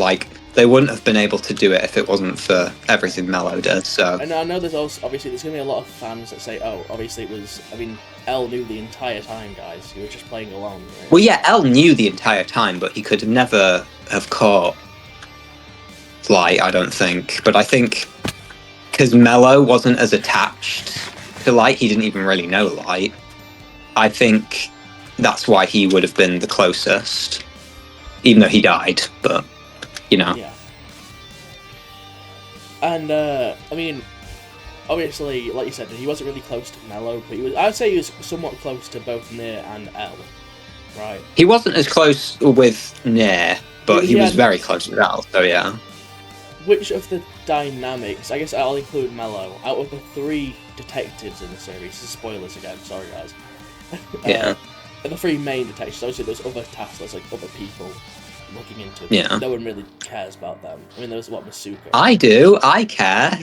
they wouldn't have been able to do it if it wasn't for everything Mello did. So. And I know there's going to be a lot of fans that say, oh, obviously L knew the entire time, guys. He was just playing along. Right? Well, yeah, L knew the entire time, but he could never have caught Light, I don't think. But I think because Mello wasn't as attached to Light, he didn't even really know Light. I think that's why he would have been the closest, even though he died. But Yeah. And obviously, like you said, he wasn't really close to Mello, but I'd say he was somewhat close to both Nier and L. Right. He wasn't as close with Nier, but he was very close with L. So yeah. Which of the dynamics? I guess I'll include Mello. Out of the 3 detectives in the series, this is spoilers again. Sorry, guys. Yeah. The 3 main detectives. Obviously, there's other tasks. There's other people looking into. Yeah. No one really cares about them. I mean, there's Masuka. I do. I care.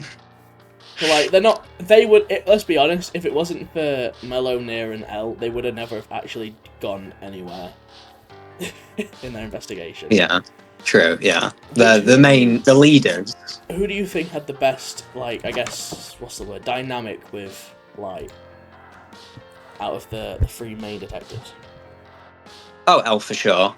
But they're not. They would. Let's be honest. If it wasn't for Mello, Nier, and L, they would have never actually gone anywhere in their investigation. Yeah. True. Yeah. The leaders. Who do you think had the best, I guess, what's the word, dynamic with Light out of the 3 main detectives? Oh, L for sure.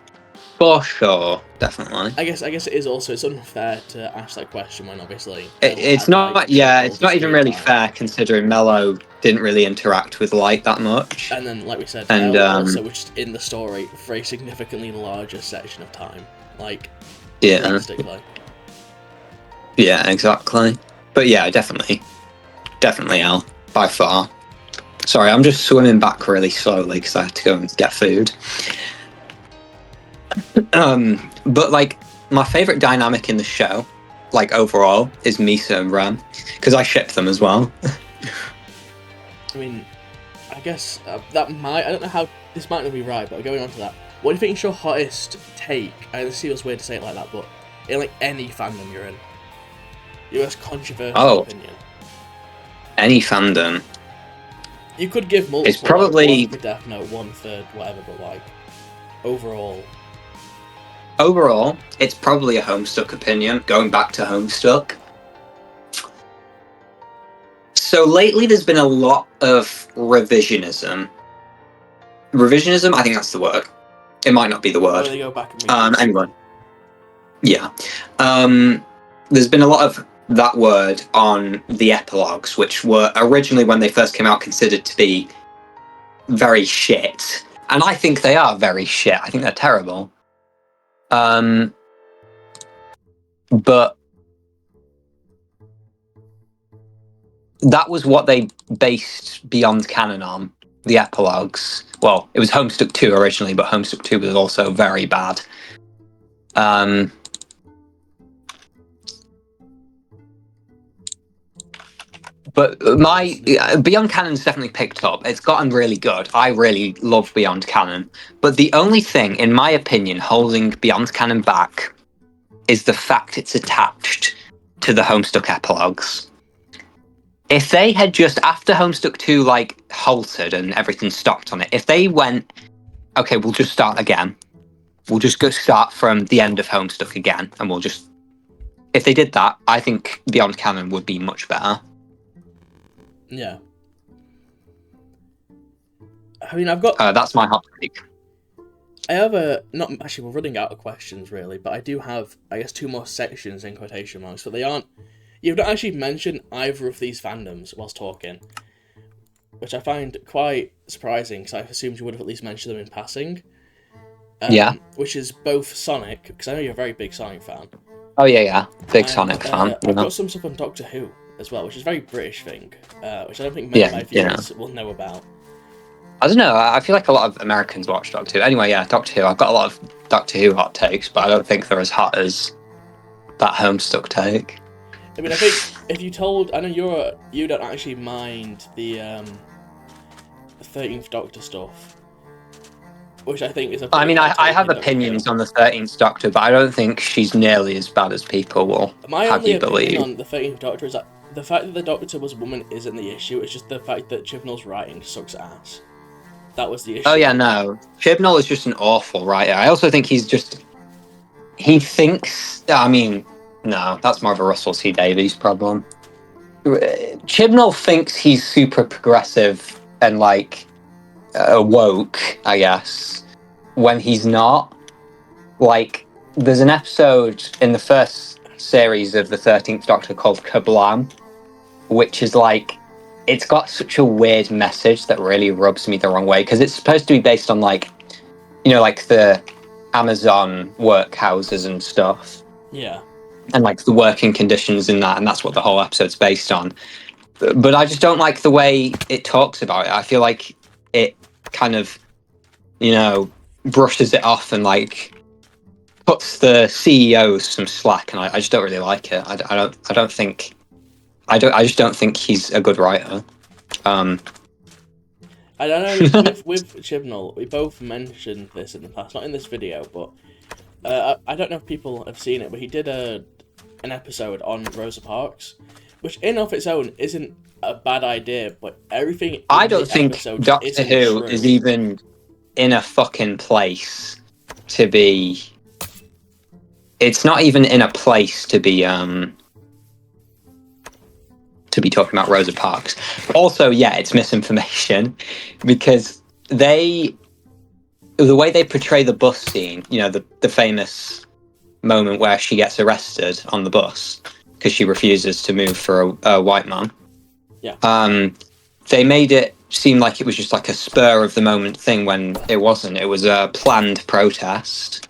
For sure, definitely. I guess it is also, it's unfair to ask that question when obviously It's not. Yeah, it's not even really fair considering Mello didn't really interact with Light that much. And then, like we said, And Mel also was in the story for a significantly larger section of time. Like, realistically. Yeah, exactly. But yeah, definitely L by far. Sorry, I'm just swimming back really slowly because I had to go and get food. But like my favorite dynamic in the show, like overall, is Misa and Ram because I ship them as well. I mean, I guess that might. I don't know how this might not be right, but going on to that, what do you think is your hottest take? I see it's weird to say it like that, but in like any fandom you're in, your most controversial opinion. Any fandom. You could give multiple. It's probably like, 1 for Death Note, 1/3, whatever, but like overall. Overall, it's probably a Homestuck opinion. Going back to Homestuck. So lately, there's been a lot of revisionism. Revisionism, I think that's the word. It might not be the word. They go back and anyway. Yeah. There's been a lot of that word on the epilogues, which were originally, when they first came out, considered to be very shit. And I think they are very shit. I think they're terrible. But that was what they based Beyond Canon on, the epilogues. Well, it was Homestuck 2 originally, but Homestuck 2 was also very bad. But my Beyond Canon's definitely picked up. It's gotten really good. I really love Beyond Canon. But the only thing, in my opinion, holding Beyond Canon back is the fact it's attached to the Homestuck epilogues. If they had just, after Homestuck 2, like, halted and everything stopped on it, if they went, okay, we'll just start again. We'll just go start from the end of Homestuck again, and we'll just... If they did that, I think Beyond Canon would be much better. Yeah. I mean, I've got... that's my hot take. I have a... Not actually, we're running out of questions, really, but I do have, I guess, 2 more sections in quotation marks, but they aren't... You've not actually mentioned either of these fandoms whilst talking, which I find quite surprising, because I assumed you would have at least mentioned them in passing. Yeah. Which is both Sonic, because I know you're a very big Sonic fan. Oh, yeah. Big Sonic fan. I've got some stuff on Doctor Who as well, which is a very British thing, which I don't think many of my viewers will know about. I don't know, I feel like a lot of Americans watch Doctor Who. Anyway, yeah, Doctor Who. I've got a lot of Doctor Who hot takes, but I don't think they're as hot as that Homestuck take. I mean, I think if you told... I know you don't actually mind the 13th Doctor stuff, which I think is a... I mean, I have opinions on the 13th Doctor, but I don't think she's nearly as bad as people will have you believe. My only opinion on the 13th Doctor is that the fact that the Doctor was a woman isn't the issue, it's just the fact that Chibnall's writing sucks ass. That was the issue. Oh, yeah, no. Chibnall is just an awful writer. I also think he's just... He thinks... I mean, no, that's more of a Russell T Davies problem. Chibnall thinks he's super progressive and, like, woke, I guess, when he's not. Like, there's an episode in the first series of the 13th Doctor called Kablam, which is like, it's got such a weird message that really rubs me the wrong way, because it's supposed to be based on, like, you know, like the Amazon workhouses and stuff. Yeah. And, like, the working conditions in that, and that's what the whole episode's based on. But I just don't like the way it talks about it. I feel like it kind of, you know, brushes it off and, like, puts the CEOs some slack, and I just don't really like it. I just don't think he's a good writer. I don't know, with Chibnall, we both mentioned this in the past, not in this video, but I don't know if people have seen it, but he did an episode on Rosa Parks, which in of its own isn't a bad idea, but everything I don't think Doctor Who is even in a fucking place to be... It's not even in a place to be talking about Rosa Parks. Also, yeah, it's misinformation, because the way they portray the bus scene, you know, the famous moment where she gets arrested on the bus because she refuses to move for a white man. Yeah. They made it seem like it was just like a spur of the moment thing when it wasn't. It was a planned protest,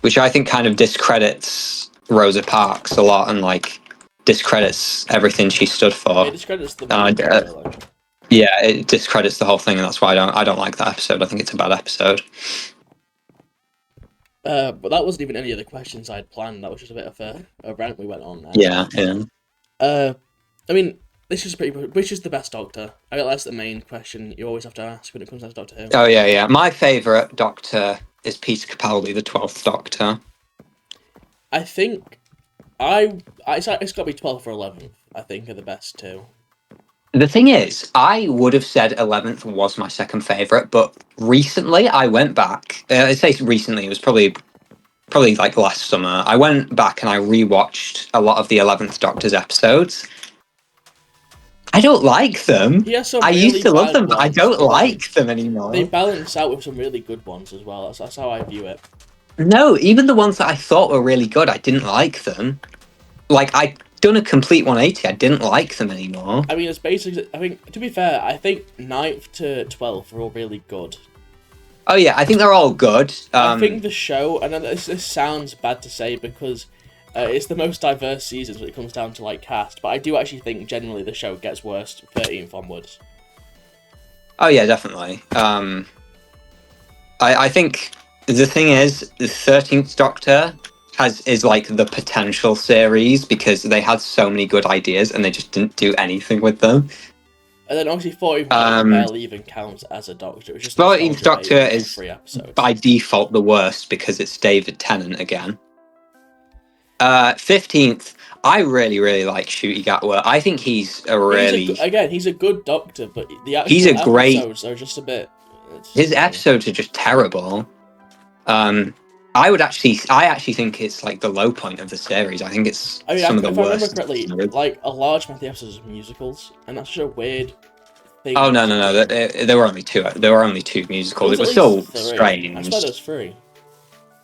which I think kind of discredits Rosa Parks a lot and like discredits everything she stood for. It discredits the movie, really. Yeah, it discredits the whole thing, and that's why I don't like that episode. I think it's a bad episode. But that wasn't even any of the questions I'd planned. That was just a bit of a rant we went on there. Yeah. I mean, this is pretty. Which is the best Doctor? I guess that's the main question you always have to ask when it comes to Doctor Who. Oh yeah. My favourite Doctor is Peter Capaldi, the 12th Doctor. I think it's got to be 12th or 11th. I think are the best two. The thing is, I would have said 11th was my second favourite, but recently I went back. I say recently, it was probably like last summer. I went back and I rewatched a lot of the 11th Doctor's episodes. I don't like them. I used to love them, but I don't like them anymore. They balance out with some really good ones as well. That's how I view it. No, even the ones that I thought were really good, I didn't like them. Like, I'd done a complete 180. I didn't like them anymore. I mean, it's basically... I think, to be fair, I think 9th to 12th are all really good. Oh, yeah, I think they're all good. I think the show... And this sounds bad to say because it's the most diverse seasons when it comes down to, like, cast. But I do actually think, generally, the show gets worse 13th onwards. Oh, yeah, definitely. I think... The thing is, the 13th Doctor is like the potential series because they had so many good ideas and they just didn't do anything with them. And then obviously 14th barely even counts as a Doctor. It's just 14th Doctor is 3 episodes. By default the worst because it's David Tennant again. 15th, I really like Ncuti Gatwa. I think he's a really... He's a good Doctor, but the actual episodes are just a bit... His episodes are just terrible. I actually think it's like the low point of the series. I think it's some of the worst. If I remember correctly, like a large amount of the episodes are musicals, and that's just a weird thing. Oh no! There were only two. There were only two musicals. It was still strange. I swear there was 3.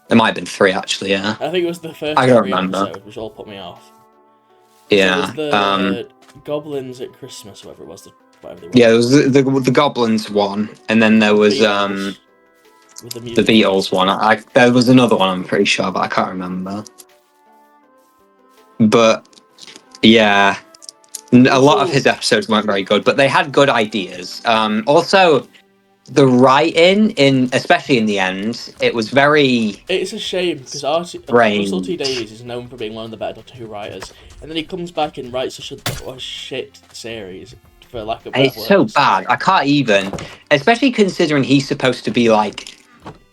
There might have been 3 actually. Yeah. I think it was the first. I don't remember. Episode, which all put me off. Yeah. So it was the Goblins at Christmas, whatever it was. Whatever they were. Yeah, it was the Goblins one, and then there was the Beatles one. There was another one, I'm pretty sure, but I can't remember. But yeah, a lot of his episodes weren't very good, but they had good ideas. Also, the writing, especially in the end, it was very... It's a shame, because Russell T Davies is known for being one of the better Doctor Who writers, and then he comes back and writes such a shit series, for lack of better words. It's so bad. I can't even... Especially considering he's supposed to be like...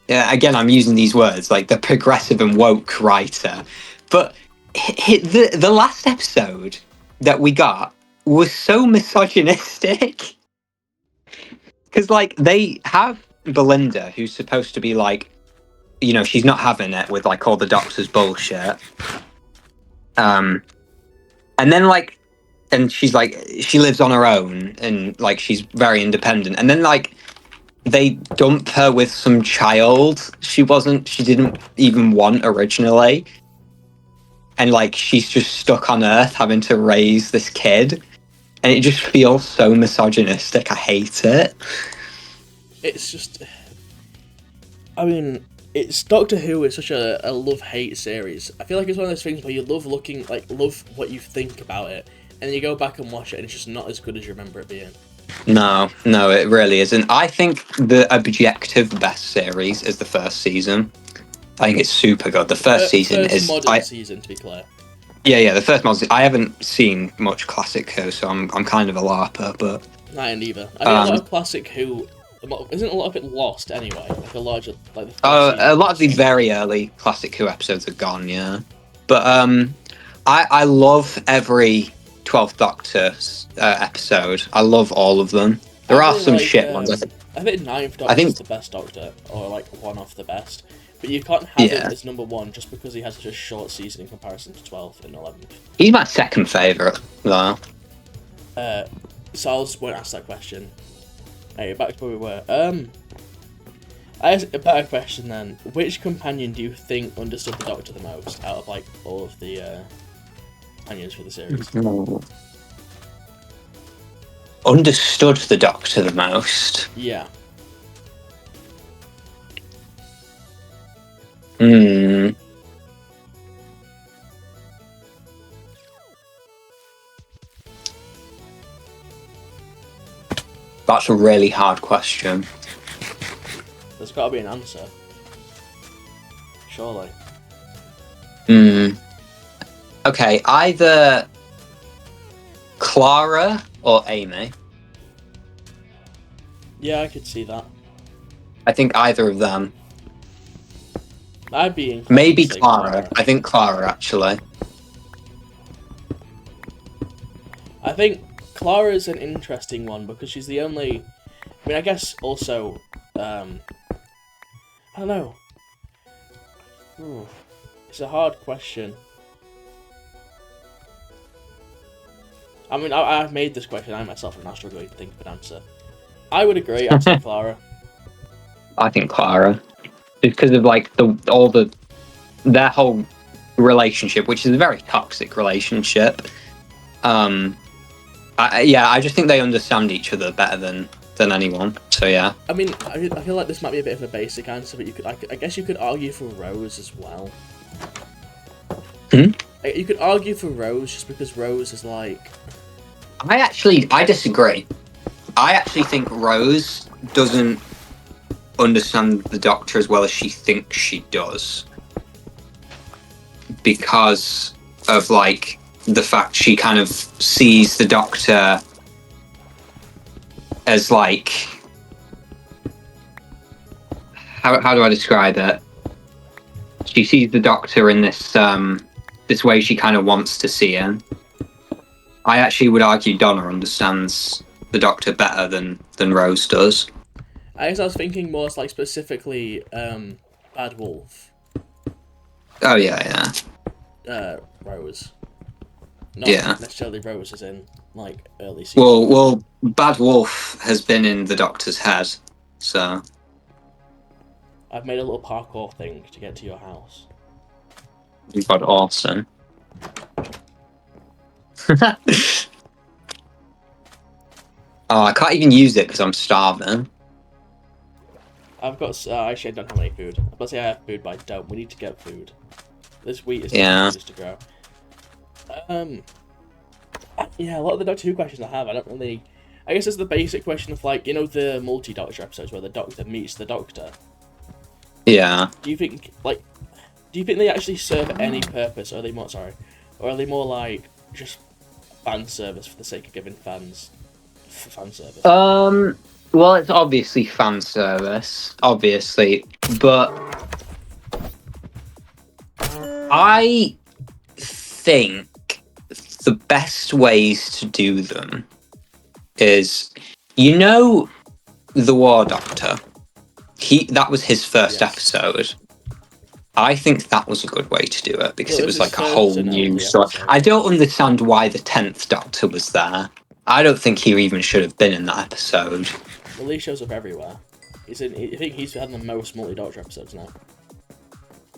again, I'm using these words, like the progressive and woke writer. But the last episode that we got was so misogynistic. Because, like, they have Belinda, who's supposed to be, like, you know, she's not having it with, like, all the Doctor's bullshit. And then, like, and she's, like, she lives on her own, and, like, she's very independent. And then, like, they dump her with some child she didn't even want originally. And, like, she's just stuck on Earth having to raise this kid. And it just feels so misogynistic. I hate it. It's just... I mean, it's Doctor Who is such a love-hate series. I feel like it's one of those things where you love what you think about it, and then you go back and watch it, and it's just not as good as you remember it being. No, it really isn't. I think the objective best series is the first season. I think it's super good. The first season is... modern season, to be clear. Yeah, the first modern season. I haven't seen much Classic Who, so I'm kind of a LARPer, but... I ain't either. I think a lot of Classic Who... Isn't a lot of it lost anyway? Like a larger... Like a lot of the very early Classic Who episodes are gone, yeah. But I love every 12th Doctor episode. I love all of them. There are some shit ones. I think 9th Doctor is the best Doctor, or like one of the best. But you can't have him as number 1 just because he has such a short season in comparison to 12th and 11th. He's my second favourite, though. So I just won't ask that question. Hey, back to where we were. I ask a better question then. Which companion do you think understood the Doctor the most out of like all of the companions for the series? Understood the Doctor the most? Yeah. That's a really hard question. There's got to be an answer. Surely. Okay, either Clara or Amy. Yeah, I could see that. I think either of them. I'd be inclined Maybe to say Clara. I think Clara, actually. I think Clara's an interesting one because she's the only... I mean, I guess also... I don't know. Ooh, it's a hard question. I mean, I've made this question. I myself am now struggling to think of an answer. I would agree. I'd say Clara. I think Clara. Because of like their whole relationship, which is a very toxic relationship. I just think they understand each other better than anyone. So yeah. I mean, I feel like this might be a bit of a basic answer, but I guess you could argue for Rose as well. You could argue for Rose just because Rose is like... I disagree. I actually think Rose doesn't understand the Doctor as well as she thinks she does. Because of like the fact she kind of sees the Doctor as like... How do I describe it? She sees the Doctor in this way she kind of wants to see him. I actually would argue Donna understands the Doctor better than Rose does. I guess I was thinking more like specifically Bad Wolf. Oh yeah. Rose. Not necessarily Rose as in like early season. Well, Bad Wolf has been in the Doctor's head, so... I've made a little parkour thing to get to your house. You've got Orson. I can't even use it because I'm starving. I've got... actually, I don't have any food. I was about to say I have food, but I don't. We need to get food. This wheat is just to grow. Yeah, a lot of the Doctor Who questions I have, I don't really... I guess it's the basic question of, like, you know, the multi-Doctor episodes where the Doctor meets the Doctor. Yeah. Do you think they actually serve any purpose, or are they more... Sorry. Or are they more, like, just fan service for the sake of giving fans... fan service? Well, it's obviously fan service, obviously, but I think the best ways to do them is, you know, the War Doctor. That was his first episode. I think that was a good way to do it because it was like a whole new story. I don't understand why the 10th Doctor was there. I don't think he even should have been in that episode. Well, he shows up everywhere. I think he's had the most multi-Doctor episodes now.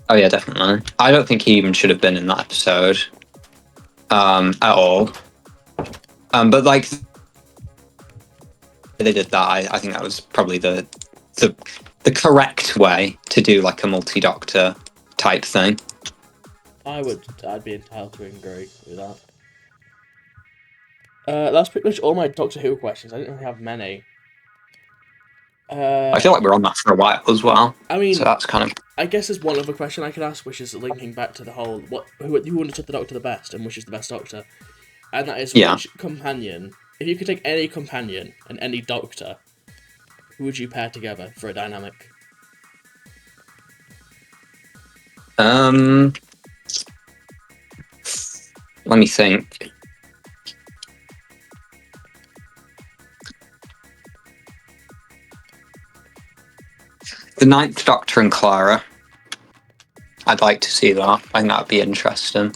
Oh yeah, definitely. I don't think he even should have been in that episode. At all. But like they did that. I think that was probably the correct way to do like a multi-Doctor type thing. I'd be entitled to agree with that. That's pretty much all my Doctor Who questions. I didn't really have many. I feel like we're on that for a while as well. I mean, so that's kind of... I guess there's one other question I could ask, which is linking back to the whole who understood the Doctor the best and which is the best Doctor, and that is which companion. If you could take any companion and any Doctor, who would you pair together for a dynamic? Let me think. The 9th Doctor and Clara. I'd like to see that. I think that'd be interesting.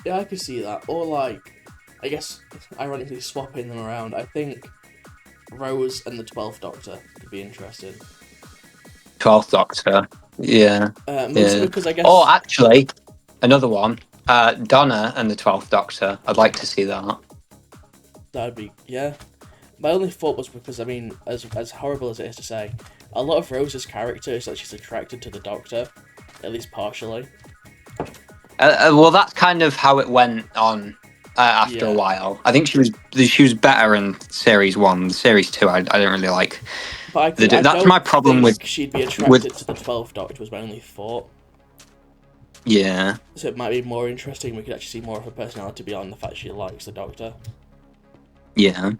Yeah, I could see that. Or like, I guess, ironically swapping them around. I think Rose and the 12th Doctor could be interesting. 12th Doctor. Yeah. Mostly because I guess. Oh, actually, another one. Donna and the 12th Doctor. I'd like to see that. That'd be My only thought was because, I mean, as horrible as it is to say, a lot of Rose's character is that she's attracted to the Doctor, at least partially. Well, that's kind of how it went on after a while. I think she was better in series 1. Series 2, I don't really like. But That's my problem with. She'd be attracted to the 12th Doctor was my only thought. Yeah. So it might be more interesting. We could actually see more of her personality beyond the fact she likes the Doctor. Yeah.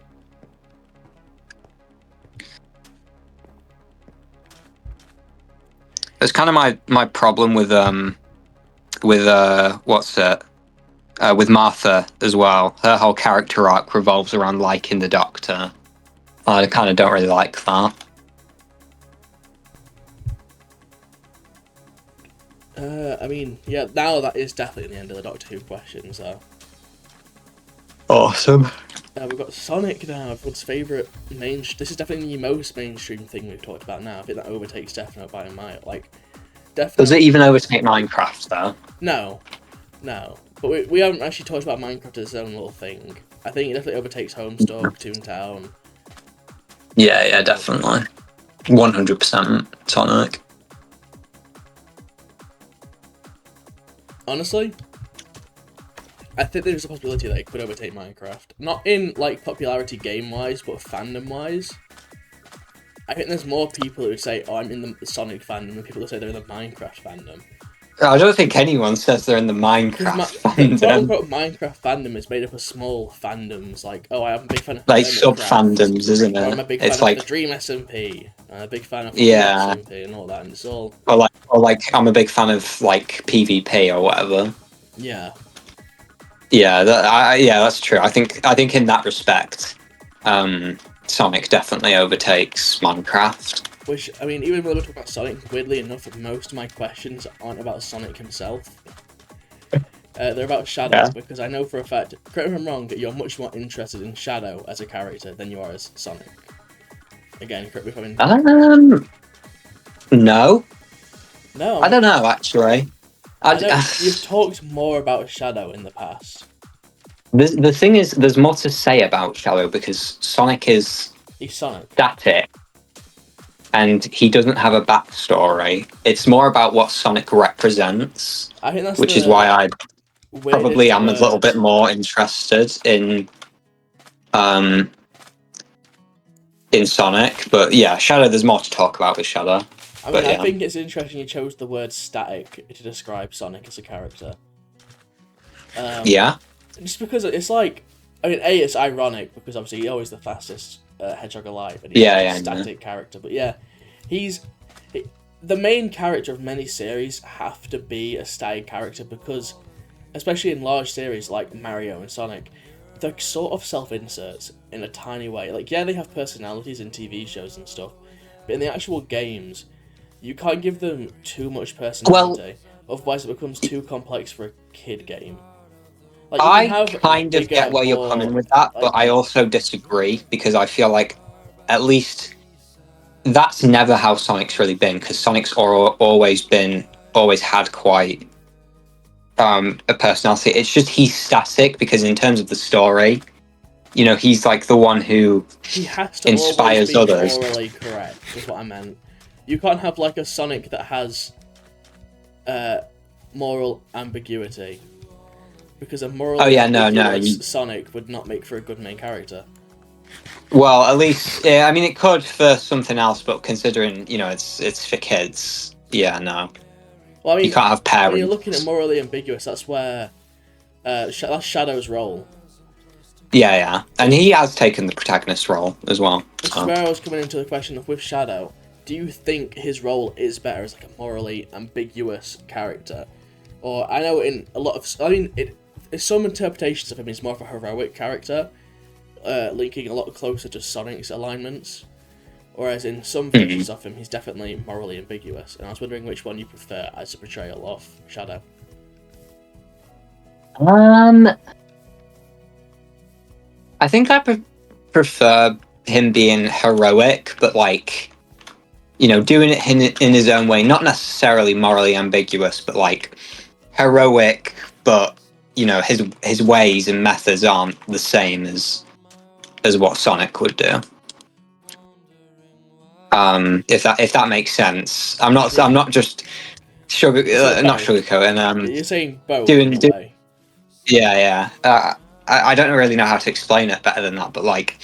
It's kind of my problem with what's it with Martha as well. Her whole character arc revolves around liking the Doctor. I kind of don't really like that. I mean, yeah, now that is definitely the end of the Doctor Who questions, though. Awesome. We've got Sonic now, everyone's favourite This is definitely the most mainstream thing we've talked about now. I think that overtakes Death Note by a mile. Does it even overtake Minecraft, though? No. But we haven't actually talked about Minecraft as its own little thing. I think it definitely overtakes Homestuck, Toontown. Yeah, definitely. 100% Sonic. Honestly, I think there's a possibility that it could overtake Minecraft. Not in, popularity game-wise, but fandom-wise. I think there's more people who would say, oh, I'm in the Sonic fandom, than people who say they're in the Minecraft fandom. I don't think anyone says they're in the Minecraft fandom. The quote-unquote Minecraft fandom is made up of small fandoms, I'm a big fan of sub-fandoms, isn't it? Or I'm a big fan of the Dream SMP. I'm a big fan of SMP and all that, and it's all... Or I'm a big fan of, PvP or whatever. Yeah. Yeah, that's true. I think in that respect, Sonic definitely overtakes Minecraft. Which, I mean, even when we talk about Sonic, weirdly enough, most of my questions aren't about Sonic himself. They're about Shadow, because I know for a fact, correct me if I'm wrong, you're much more interested in Shadow as a character than you are as Sonic. Again, correct me if I'm No. No, I don't know, actually. You've talked more about Shadow in the past. The thing is, there's more to say about Shadow because Sonic is... He's Sonic. Static. And he doesn't have a backstory. It's more about what Sonic represents. I think that's which is why I probably am a little bit more interested in Sonic. But yeah, Shadow, there's more to talk about with Shadow. I think it's interesting you chose the word static to describe Sonic as a character. Yeah. Just because it's it's ironic because obviously he's always the fastest hedgehog alive, and he's a static character. But yeah, the main character of many series have to be a static character because, especially in large series like Mario and Sonic, they're sort of self-inserts in a tiny way. They have personalities in TV shows and stuff, but in the actual games, you can't give them too much personality. Otherwise, it becomes too complex for a kid game. I kind of get where you're coming with that, but I also disagree because I feel like at least that's never how Sonic's really been, because Sonic's always had quite a personality. It's just he's static because in terms of the story, he's the one who inspires others. Morally correct is what I meant. You can't have a Sonic that has moral ambiguity. Because a morally ambiguous Sonic would not make for a good main character. Well, at least, I mean, it could for something else, but considering, it's for kids, no. Well, I mean, you can't have parents. When you're looking at morally ambiguous, that's where that's Shadow's role. Yeah. And he has taken the protagonist role as well. This is where I was coming into the question of, with Shadow, do you think his role is better as a morally ambiguous character? Or, I know in a lot of... some interpretations of him is more of a heroic character, linking a lot closer to Sonic's alignments, whereas in some versions of him, he's definitely morally ambiguous, and I was wondering which one you prefer as a portrayal of Shadow. I think I prefer him being heroic, but doing it in his own way, not necessarily morally ambiguous, but like heroic, but his ways and methods aren't the same as what Sonic would do. If that makes sense. I'm not just sugarcoating. You're saying both in a way. Yeah. I don't really know how to explain it better than that, but like,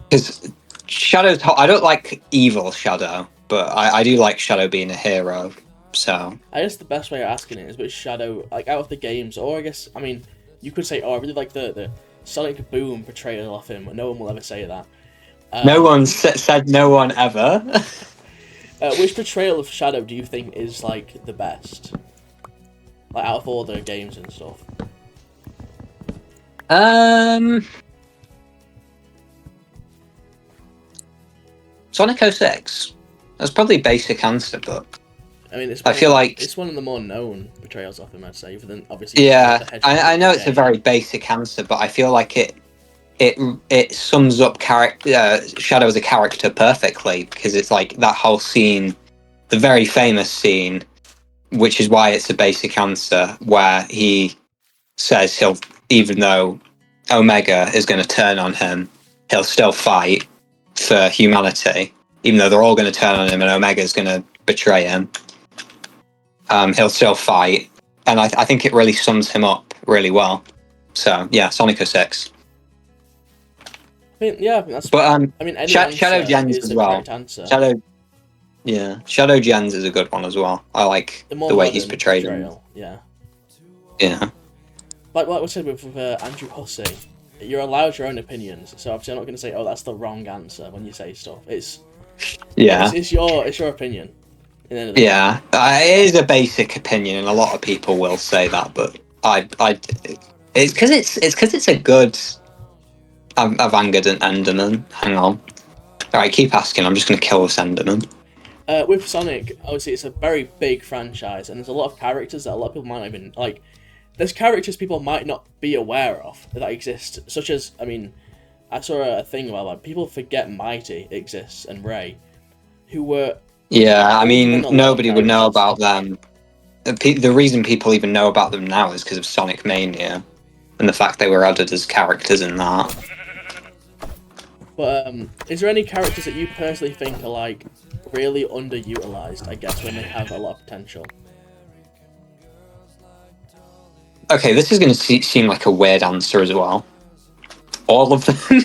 because Shadow's I don't like evil Shadow, but I do like Shadow being a hero. So I guess the best way of asking it is which Shadow, like out of the games, or I guess you could say, I really like the Sonic Boom portrayal of him. No one will ever say that. No one said no one ever. Which portrayal of Shadow do you think is like the best? Like out of all the games and stuff. Sonic 06. That's probably a basic answer, but I feel like it's one of the more known portrayals of him, I'd say, other than obviously. Yeah, I know it's a very basic answer, but I feel like it sums up Shadow as a character perfectly, because it's like that whole scene, the very famous scene, which is why it's a basic answer, where he says even though Omega is going to turn on him, he'll still fight for humanity, even though they're all going to turn on him and Omega's going to betray him. He'll still fight, and I think it really sums him up really well. So yeah, Sonic 06. I think that's. But Shadow Gens as well. Shadow Gens is a good one as well. I like the way he's portrayed him. Yeah. Like what was said with Andrew Hussey, you're allowed your own opinions. So obviously, I'm not going to say, "Oh, that's the wrong answer" when you say stuff. It's your opinion. Yeah, it is a basic opinion, and a lot of people will say that. But it's because it's a good. I've angered an Enderman. Hang on. All right, keep asking. I'm just going to kill this Enderman. With Sonic, obviously, it's a very big franchise, and there's a lot of characters that a lot of people might not even like. There's characters people might not be aware of that exist, such as I saw a thing about like people forget Mighty exists and Ray, who were. Yeah, nobody would know about them. The reason people even know about them now is because of Sonic Mania, and the fact they were added as characters in that. But is there any characters that you personally think are like really underutilized? I guess when they have a lot of potential. Okay, this is going to seem like a weird answer as well. All of them.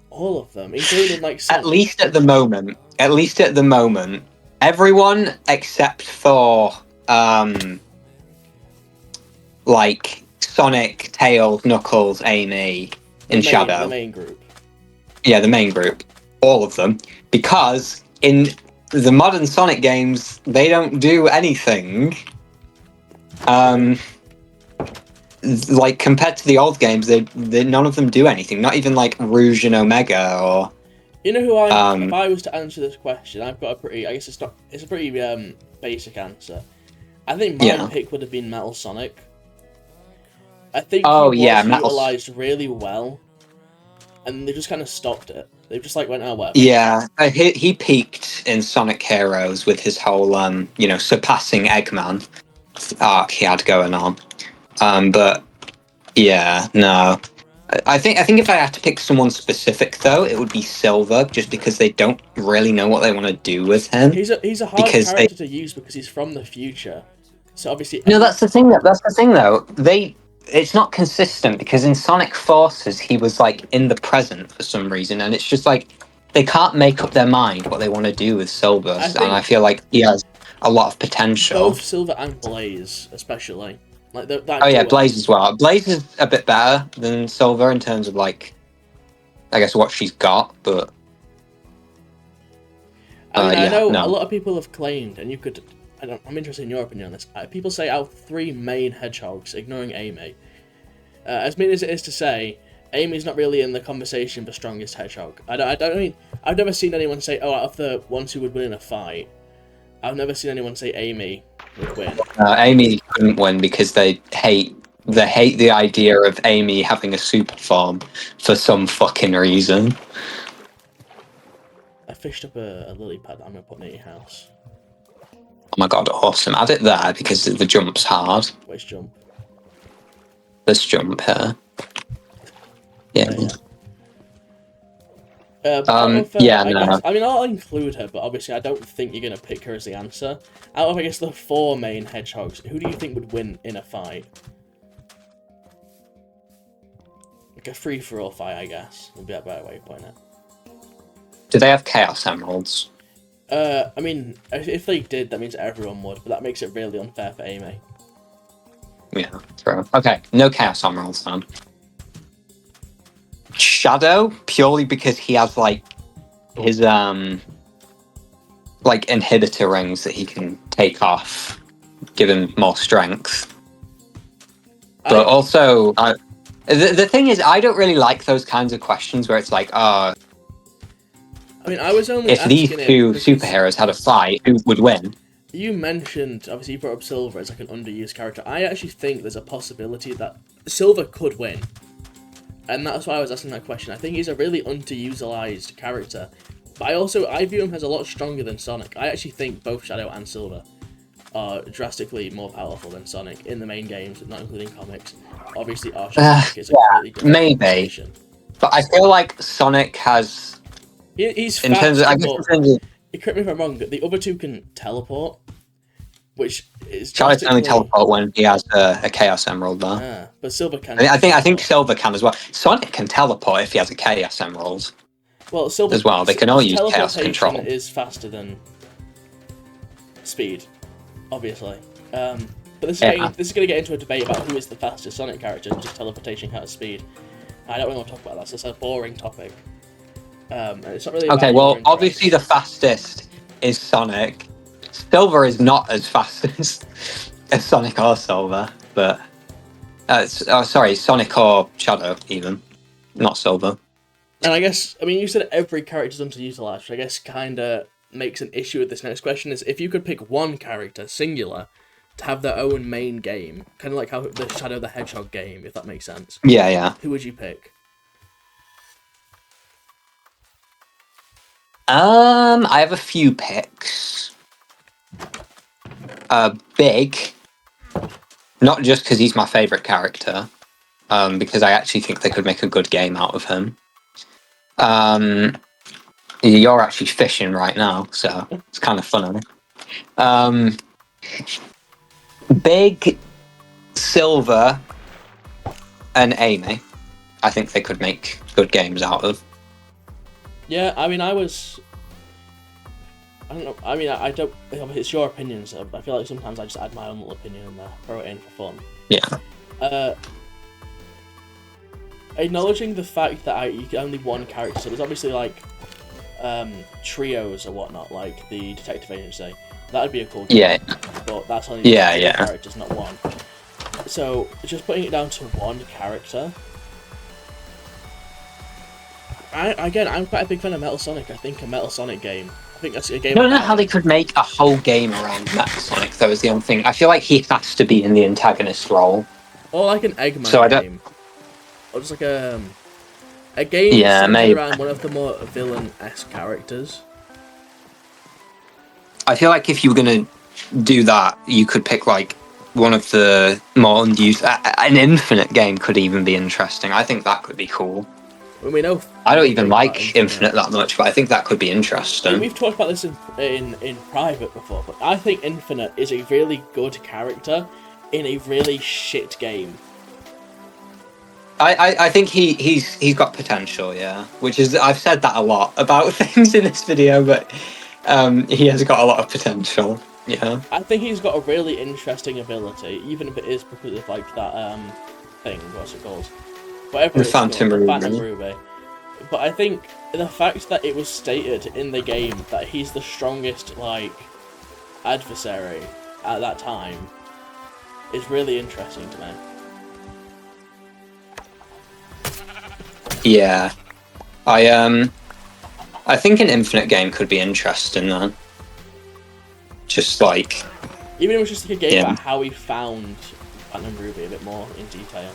All of them, including like Sonic. At least at the moment, everyone except for like Sonic, Tails, Knuckles, Amy, and Shadow. The main group. Yeah, the main group. All of them. Because in the modern Sonic games, they don't do anything. Like compared to the old games, they none of them do anything. Not even like Rouge and Omega or. You know who I? If I was to answer this question, I've got a pretty. I guess it's not. It's a pretty basic answer. I think my pick would have been Metal Sonic. I think he was utilized really well, and they just kind of stopped it. They just like went, "Oh, whatever." Yeah, he peaked in Sonic Heroes with his whole surpassing Eggman arc he had going on. But yeah, no. I think if I had to pick someone specific though, it would be Silver, just because they don't really know what they want to do with him. He's a hard character to use because he's from the future. So obviously, no, that's the thing. That's the thing though. It's not consistent because in Sonic Forces he was like in the present for some reason, and it's just like they can't make up their mind what they want to do with Silver, and I feel like he has a lot of potential. Both Silver and Blaze, especially. Like Blaze as well. Blaze is a bit better than Silver in terms of like, I guess what she's got, but. I know a lot of people have claimed, and you could. I'm interested in your opinion on this. People say out of three main hedgehogs, ignoring Amy. As mean as it is to say, Amy's not really in the conversation for strongest hedgehog. I've never seen anyone say, "Oh, out of the ones who would win in a fight," I've never seen anyone say Amy would win. Amy couldn't win because they hate the idea of Amy having a super form for some fucking reason. fished up a lily pad that I'm gonna put near your house. Oh my god, awesome. Add it there because the jump's hard. Which jump? This jump here. Yeah. Yeah. I no. guess, I mean, I'll include her, but obviously I don't think you're going to pick her as the answer. Out of, I guess, the 4 main hedgehogs, who do you think would win in a fight? Like a free-for-all fight, I guess, would be a better way of putting it. Do they have Chaos Emeralds? I mean, if they did, that means everyone would, but that makes it really unfair for Amy. Yeah, true. Okay, no Chaos Emeralds then. Shadow, purely because he has like his like inhibitor rings that he can take off, give him more strength. But also, the thing is, I don't really like those kinds of questions where it's like, I mean, I was only if these two superheroes had a fight, who would win? You mentioned, obviously, you brought up Silver as like an underused character. I actually think there's a possibility that Silver could win. And that's why I was asking that question. I think he's a really underutilized character. But I view him as a lot stronger than Sonic. I actually think both Shadow and Silver are drastically more powerful than Sonic in the main games, not including comics. Obviously, Sonic is a completely different maybe. But I feel like Sonic has... He's fast, in terms of, correct me if I'm wrong, the other two can teleport, which is Shadow can only teleport when he has a Chaos Emerald there. Yeah, but Silver can. I think Silver can as well. Sonic can teleport if he has a Chaos Emerald. Well, Silver as well. They can all use Chaos Control. Teleportation is faster than speed, obviously. But this is going to get into a debate about who is the fastest Sonic character, just teleportation out of speed. I don't really want to talk about that, so it's a boring topic. And it's not really okay, well, obviously the fastest is Sonic. Silver is not as fast as Sonic or Silver, but... sorry, Sonic or Shadow, even. Not Silver. And I guess, I mean, you said every character's underutilized, which I guess kind of makes an issue with this next question, is if you could pick one character, singular, to have their own main game, kind of like how the Shadow the Hedgehog game, if that makes sense. Yeah. Who would you pick? I have a few picks. Big, not just because he's my favourite character, because I actually think they could make a good game out of him. You're actually fishing right now, so it's kind of funny. Big, Silver, and Amy, I think they could make good games out of. Yeah, I mean, I don't know. I mean, I don't. It's your opinion, so I feel like sometimes I just add my own little opinion in there, throw it in for fun. Yeah. Acknowledging the fact that you get only one character, so there's obviously like trios or whatnot, like the detective agency. That'd be a cool game. Yeah. But that's only two characters, not one. So just putting it down to one character. I'm quite a big fan of Metal Sonic. I think a Metal Sonic game. I think that's a game. I don't know how they could make a whole game around Metal Sonic, though, is the only thing. I feel like he has to be in the antagonist role. Or like an Eggman game. Or just like a game centered around one of the more villain-esque characters. I feel like if you were going to do that, you could pick like one of the more unused... an Infinite game could even be interesting. I think that could be cool. We know. I don't even like Infinite that much, but I think that could be interesting. I mean, we've talked about this in private before, but I think Infinite is a really good character in a really shit game. I think he's got potential, yeah. Which is, I've said that a lot about things in this video, but he has got a lot of potential. Yeah. I think he's got a really interesting ability, even if it is because of like that thing. What's it called? Whatever it's called, the Phantom Ruby. But I think the fact that it was stated in the game that he's the strongest like adversary at that time is really interesting to me. Yeah, I think an Infinite game could be interesting though. Just like, even if it was just like a game about how he found Phantom Ruby a bit more in detail.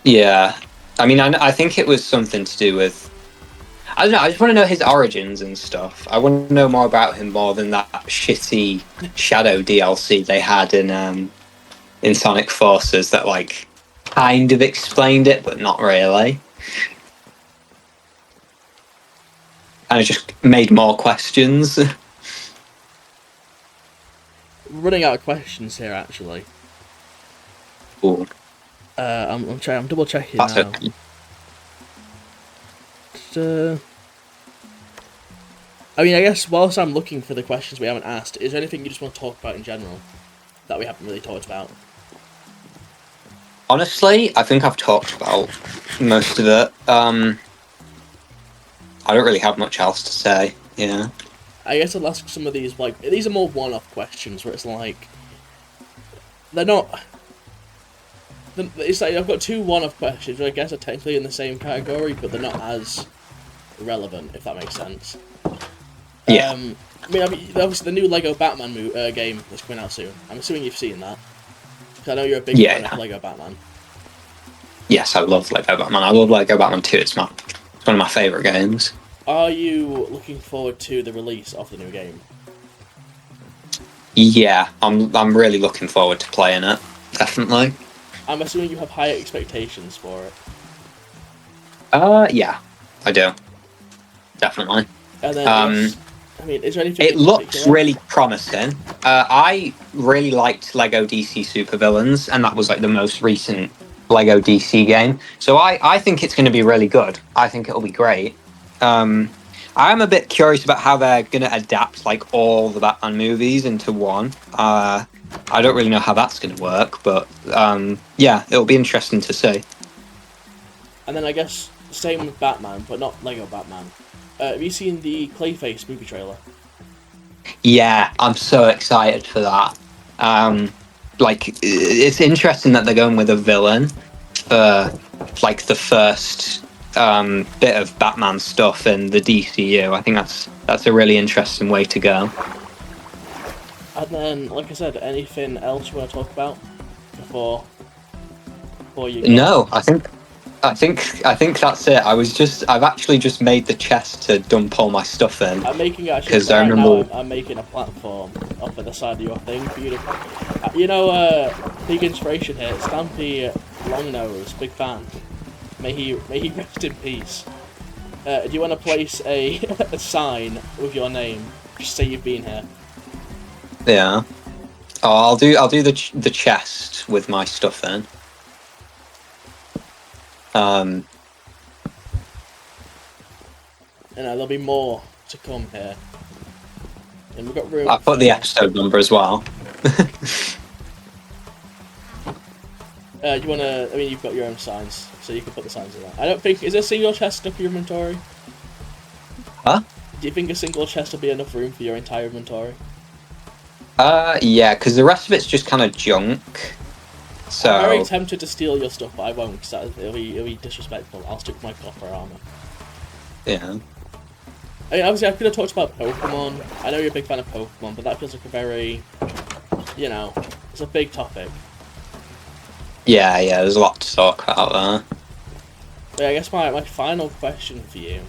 Yeah, I mean, I think it was something to do with... I don't know. I just want to know his origins and stuff. I want to know more about him more than that shitty Shadow DLC they had in Sonic Forces that like kind of explained it, but not really. And it just made more questions. We're running out of questions here, actually. Ooh. I'm double checking That's now. okay. I mean, I guess whilst I'm looking for the questions we haven't asked, is there anything you just want to talk about in general that we haven't really talked about? Honestly, I think I've talked about most of it. I don't really have much else to say. Yeah. I guess I'll ask some of these, like, these are more one-off questions where it's like, they're not... It's like, I've got two one-off questions, which I guess are technically in the same category, but they're not as relevant, if that makes sense. Yeah. I mean, obviously the new Lego Batman game is coming out soon. I'm assuming you've seen that. Because I know you're a big fan of Lego Batman. Yes, I love Lego Batman. I love Lego Batman 2. It's one of my favourite games. Are you looking forward to the release of the new game? Yeah, I'm really looking forward to playing it. Definitely. I'm assuming you have high expectations for it. Yeah, I do. Definitely. And then, I mean, is there anything? It looks really promising. I really liked Lego DC Supervillains, and that was like the most recent Lego DC game. So I think it's going to be really good. I think it'll be great. I am a bit curious about how they're going to adapt like all the Batman movies into one. I don't really know how that's going to work, but yeah, it'll be interesting to see. And then I guess same with Batman, but not Lego Batman. Have you seen the Clayface movie trailer? Yeah, I'm so excited for that. Like, it's interesting that they're going with a villain for like the first bit of Batman stuff in the DCU. I think that's a really interesting way to go. And then, like I said, anything else you want to talk about before you go? No, I think that's it. I've actually just made the chest to dump all my stuff in. I'm making because I remember I'm making a platform up at the side of your thing for you to. You know, big inspiration here. Stampy Longnose, big fan. May he rest in peace. Do you want to place a sign with your name? Just say you've been here. Yeah. Oh, I'll do the chest with my stuff in. And there'll be more to come here. And we've got room. I put the episode number as well. You wanna? I mean, you've got your own signs, so you can put the signs in there. I don't think is there a single chest enough for your inventory? Huh? Do you think a single chest will be enough room for your entire inventory? Yeah, because the rest of it's just kind of junk. So I'm very tempted to steal your stuff, but I won't, because it'll be disrespectful. I'll stick with my copper armor. Yeah. I mean, obviously, I could have talked about Pokemon. I know you're a big fan of Pokemon, but that feels like a very, you know, it's a big topic. Yeah, there's a lot to talk about there. But yeah, I guess my final question for you,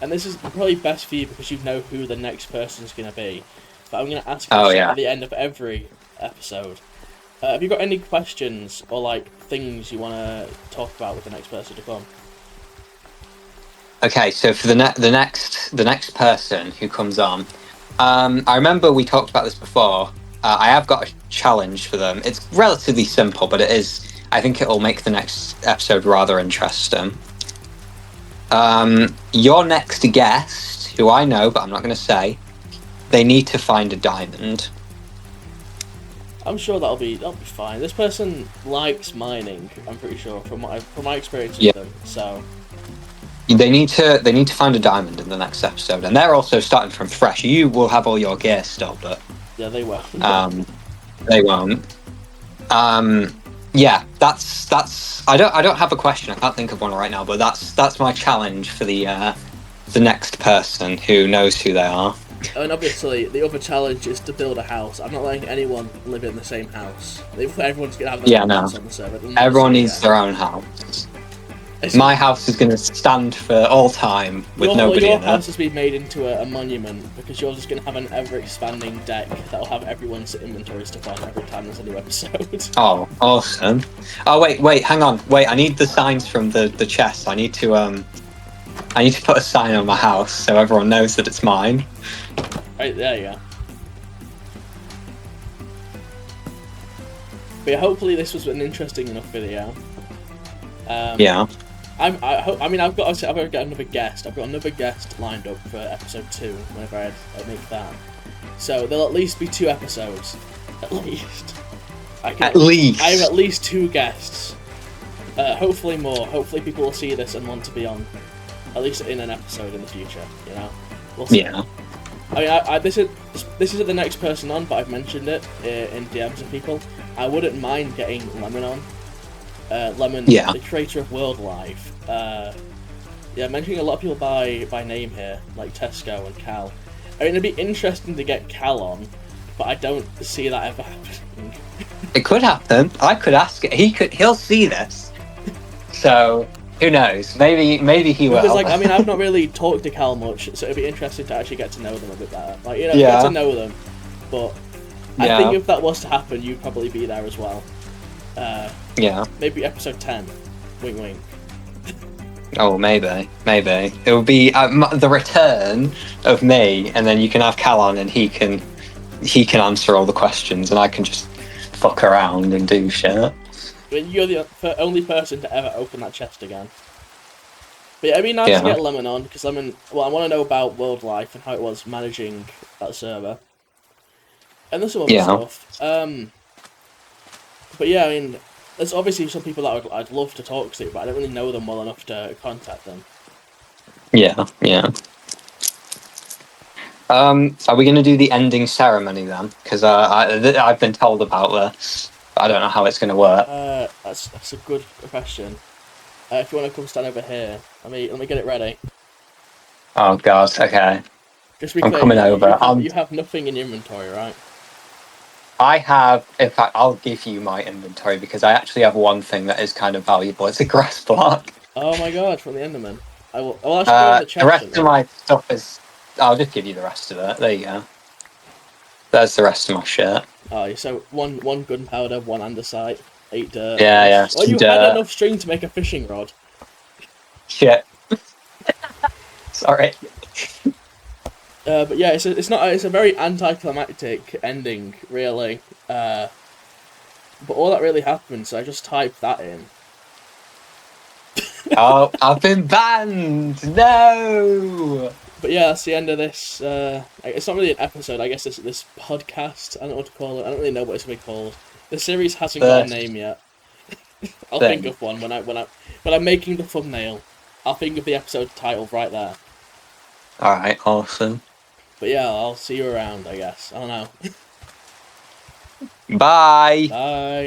and this is probably best for you because you know who the next person's going to be, but I'm going to ask you at the end of every episode. Have you got any questions or like things you want to talk about with the next person to come? Okay, so for the next person who comes on, I remember we talked about this before. I have got a challenge for them. It's relatively simple, but it is. I think it'll make the next episode rather interesting. Your next guest, who I know but I'm not going to say, they need to find a diamond. I'm sure that'll be fine. This person likes mining. I'm pretty sure from my experience with them. So they need to find a diamond in the next episode, and they're also starting from fresh. You will have all your gear still, but yeah, they will. They won't. Yeah, that's. I don't have a question. I can't think of one right now, but that's my challenge for the next person who knows who they are. And obviously, the other challenge is to build a house. I'm not letting anyone live in the same house. Everyone's gonna have their own house on the server. Everyone needs their own house. My house is going to stand for all time with nobody your in house it. has been made into a monument because yours is going to have an ever-expanding deck that will have everyone's inventory stuff on every time there's a new episode. Oh, awesome. Oh, wait, hang on. Wait, I need the signs from the chest. I need to put a sign on my house so everyone knows that it's mine. Right, there you go. But yeah, hopefully this was an interesting enough video. Yeah. I've got to get another guest. I've got another guest lined up for episode 2 whenever I make that. So there'll at least be 2 episodes. At least. I have at least 2 guests. Hopefully more. Hopefully people will see this and want to be on, at least in an episode in the future. You know. We'll see. Yeah. I mean, this isn't the next person on, but I've mentioned it in DMs of people. I wouldn't mind getting Lemon on. Lemon, the creator of World Life. Mentioning a lot of people by name here, like Tesco and Cal. I mean, it'd be interesting to get Cal on, but I don't see that ever happening. It could happen. I could ask it. He'll see this. So who knows? Maybe he will. Because I've not really talked to Cal much, so it'd be interesting to actually get to know them a bit better. Get to know them. But I think if that was to happen, you'd probably be there as well. Maybe episode 10. Wink, wink. Oh, maybe. It will be the return of me, and then you can have Cal on, and he can answer all the questions, and I can just fuck around and do shit. I mean, you're the only person to ever open that chest again. But yeah, it'd be nice to get Lemon on, because Lemon... Well, I want to know about World Life and how it was managing that server. And there's some other stuff. But yeah, I mean, there's obviously some people that I'd love to talk to, but I don't really know them well enough to contact them. Yeah. Are we going to do the ending ceremony then? Because I've been told about this, but I don't know how it's going to work. That's a good question. If you want to come stand over here, let me get it ready. Oh god, okay. Just be I'm clear, coming over. You have nothing in your inventory, right? I have, in fact, I'll give you my inventory because I actually have one thing that is kind of valuable. It's a grass block. Oh my god, from the Enderman. I'll actually go in the chat. The rest of my stuff is... I'll just give you the rest of it. There you go. There's the rest of my shit. Oh, so one gunpowder, 1 andesite, 8 dirt. Yeah. Well, you had enough string to make a fishing rod. Shit. Sorry. But yeah, it's a very anticlimactic ending, really. But all that really happened, so I just typed that in. Oh, I've been banned! No! But yeah, that's the end of this. It's not really an episode, I guess this podcast. I don't know what to call it. I don't really know what it's going to be called. The series hasn't got a name yet. I'll think of one when I'm making the thumbnail. I'll think of the episode title right there. Alright, awesome. But yeah, I'll see you around, I guess. I don't know. Bye! Bye!